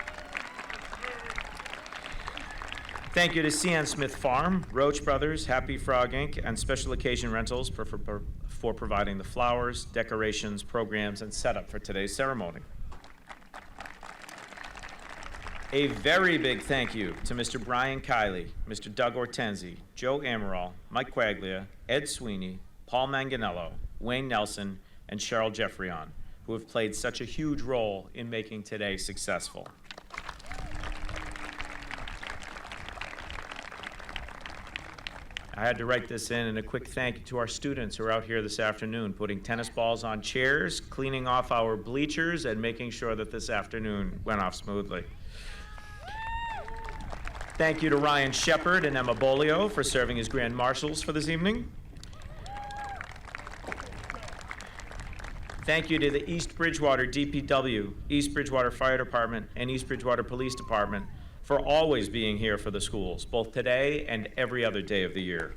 Thank you to C.N. Smith Farm, Roach Brothers, Happy Frog Inc., and Special Occasion Rentals for providing the flowers, decorations, programs, and setup for today's ceremony. A very big thank you to Mr. Brian Kiley, Mr. Doug Ortenzi, Joe Amaral, Mike Quaglia, Ed Sweeney, Paul Manganello, Wayne Nelson, and Cheryl Jeffreyon, who have played such a huge role in making today successful. I had to write this in, and a quick thank you to our students who are out here this afternoon, putting tennis balls on chairs, cleaning off our bleachers, and making sure that this afternoon went off smoothly. Thank you to Ryan Shepard and Emma Bolio for serving as Grand Marshals for this evening. Thank you to the East Bridgewater DPW, East Bridgewater Fire Department, and East Bridgewater Police Department for always being here for the schools, both today and every other day of the year.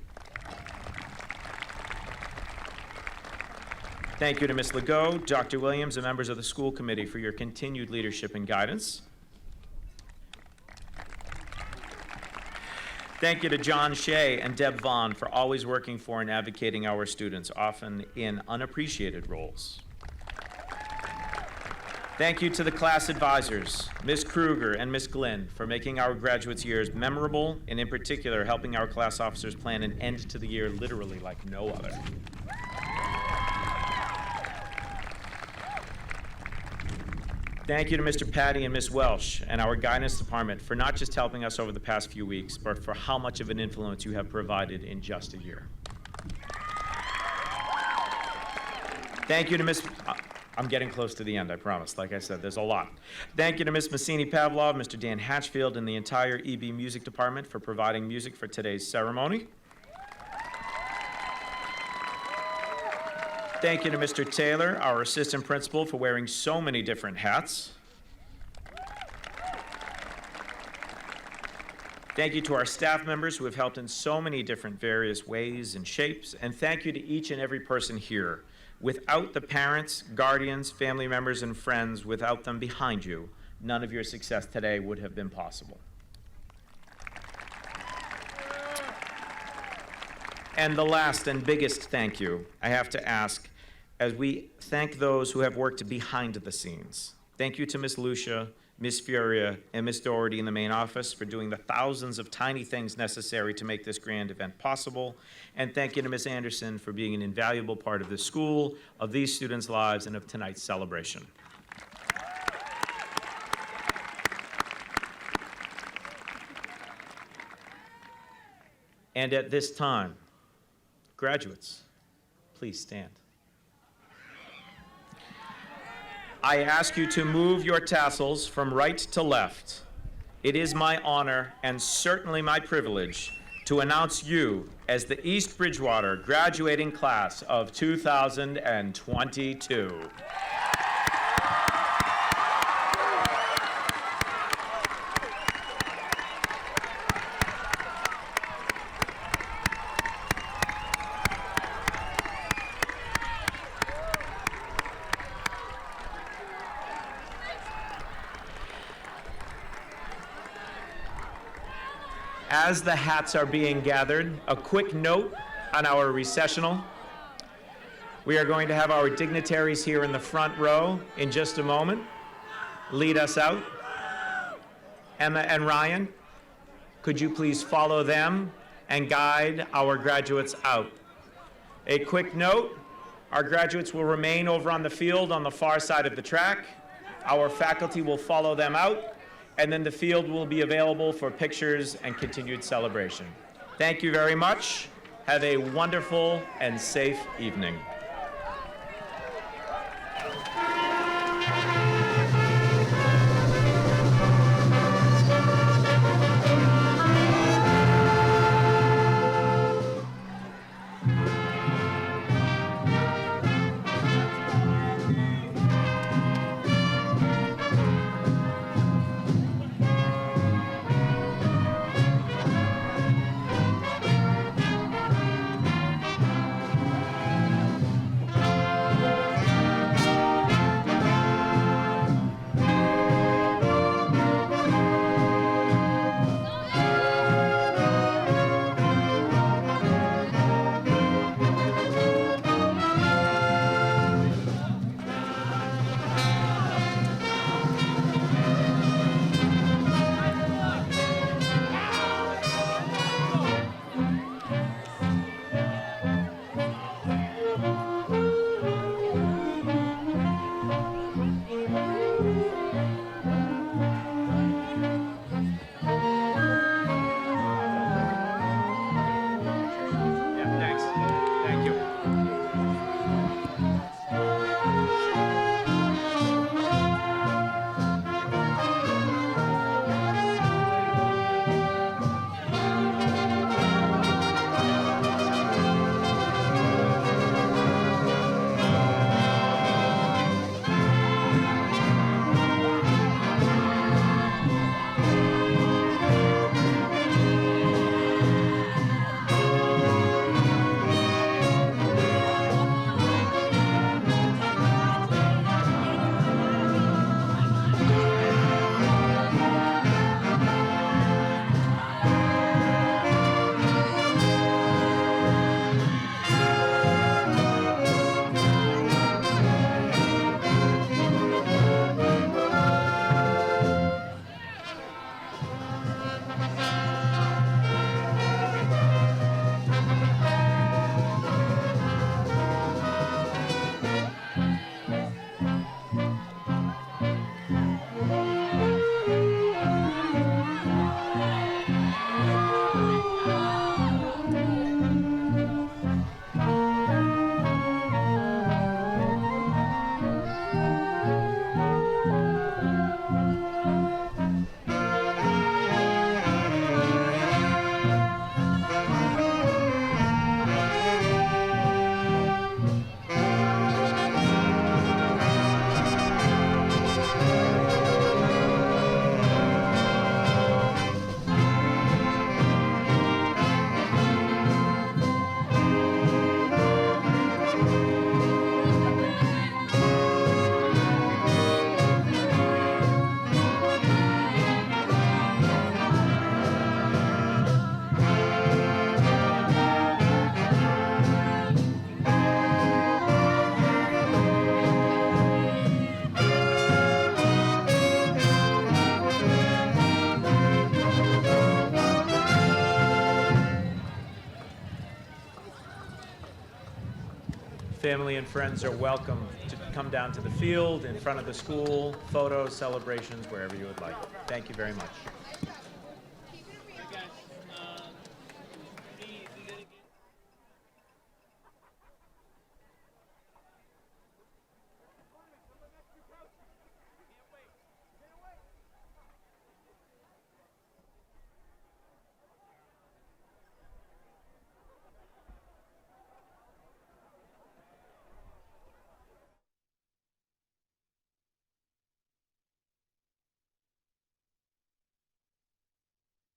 Thank you to Ms. Legault, Dr. Williams, and members of the school committee for your continued leadership and guidance. Thank you to John Shea and Deb Vaughn for always working for and advocating our students, often in unappreciated roles. Thank you to the class advisors, Ms. Kruger and Ms. Glynn, for making our graduates' years memorable, and in particular, helping our class officers plan an end to the year literally like no other. Thank you to Mr. Patty and Ms. Welsh and our guidance department for not just helping us over the past few weeks, but for how much of an influence you have provided in just a year. Thank you to Ms. I'm getting close to the end, I promise. Like I said, there's a lot. Thank you to Ms. Massini-Pavlov, Mr. Dan Hatchfield, and the entire EB Music Department for providing music for today's ceremony. Thank you to Mr. Taylor, our assistant principal, for wearing so many different hats. Thank you to our staff members who have helped in so many different various ways and shapes. And thank you to each and every person here. Without the parents, guardians, family members, and friends, without them behind you, none of your success today would have been possible. And the last and biggest thank you I have to ask, as we thank those who have worked behind the scenes. Thank you to Ms. Lucia, Ms. Furia, and Ms. Doherty in the main office for doing the thousands of tiny things necessary to make this grand event possible. And thank you to Ms. Anderson for being an invaluable part of the school, of these students' lives, and of tonight's celebration. And at this time, graduates, please stand. I ask you to move your tassels from right to left. It is my honor and certainly my privilege to announce you as the East Bridgewater graduating class of 2022. As the hats are being gathered, a quick note on our recessional. We are going to have our dignitaries here in the front row in just a moment lead us out. Emma and Ryan, could you please follow them and guide our graduates out? A quick note, our graduates will remain over on the field on the far side of the track. Our faculty will follow them out, and then the field will be available for pictures and continued celebration. Thank you very much. Have a wonderful and safe evening. Family and friends are welcome to come down to the field, in front of the school, photos, celebrations, wherever you would like. Thank you very much.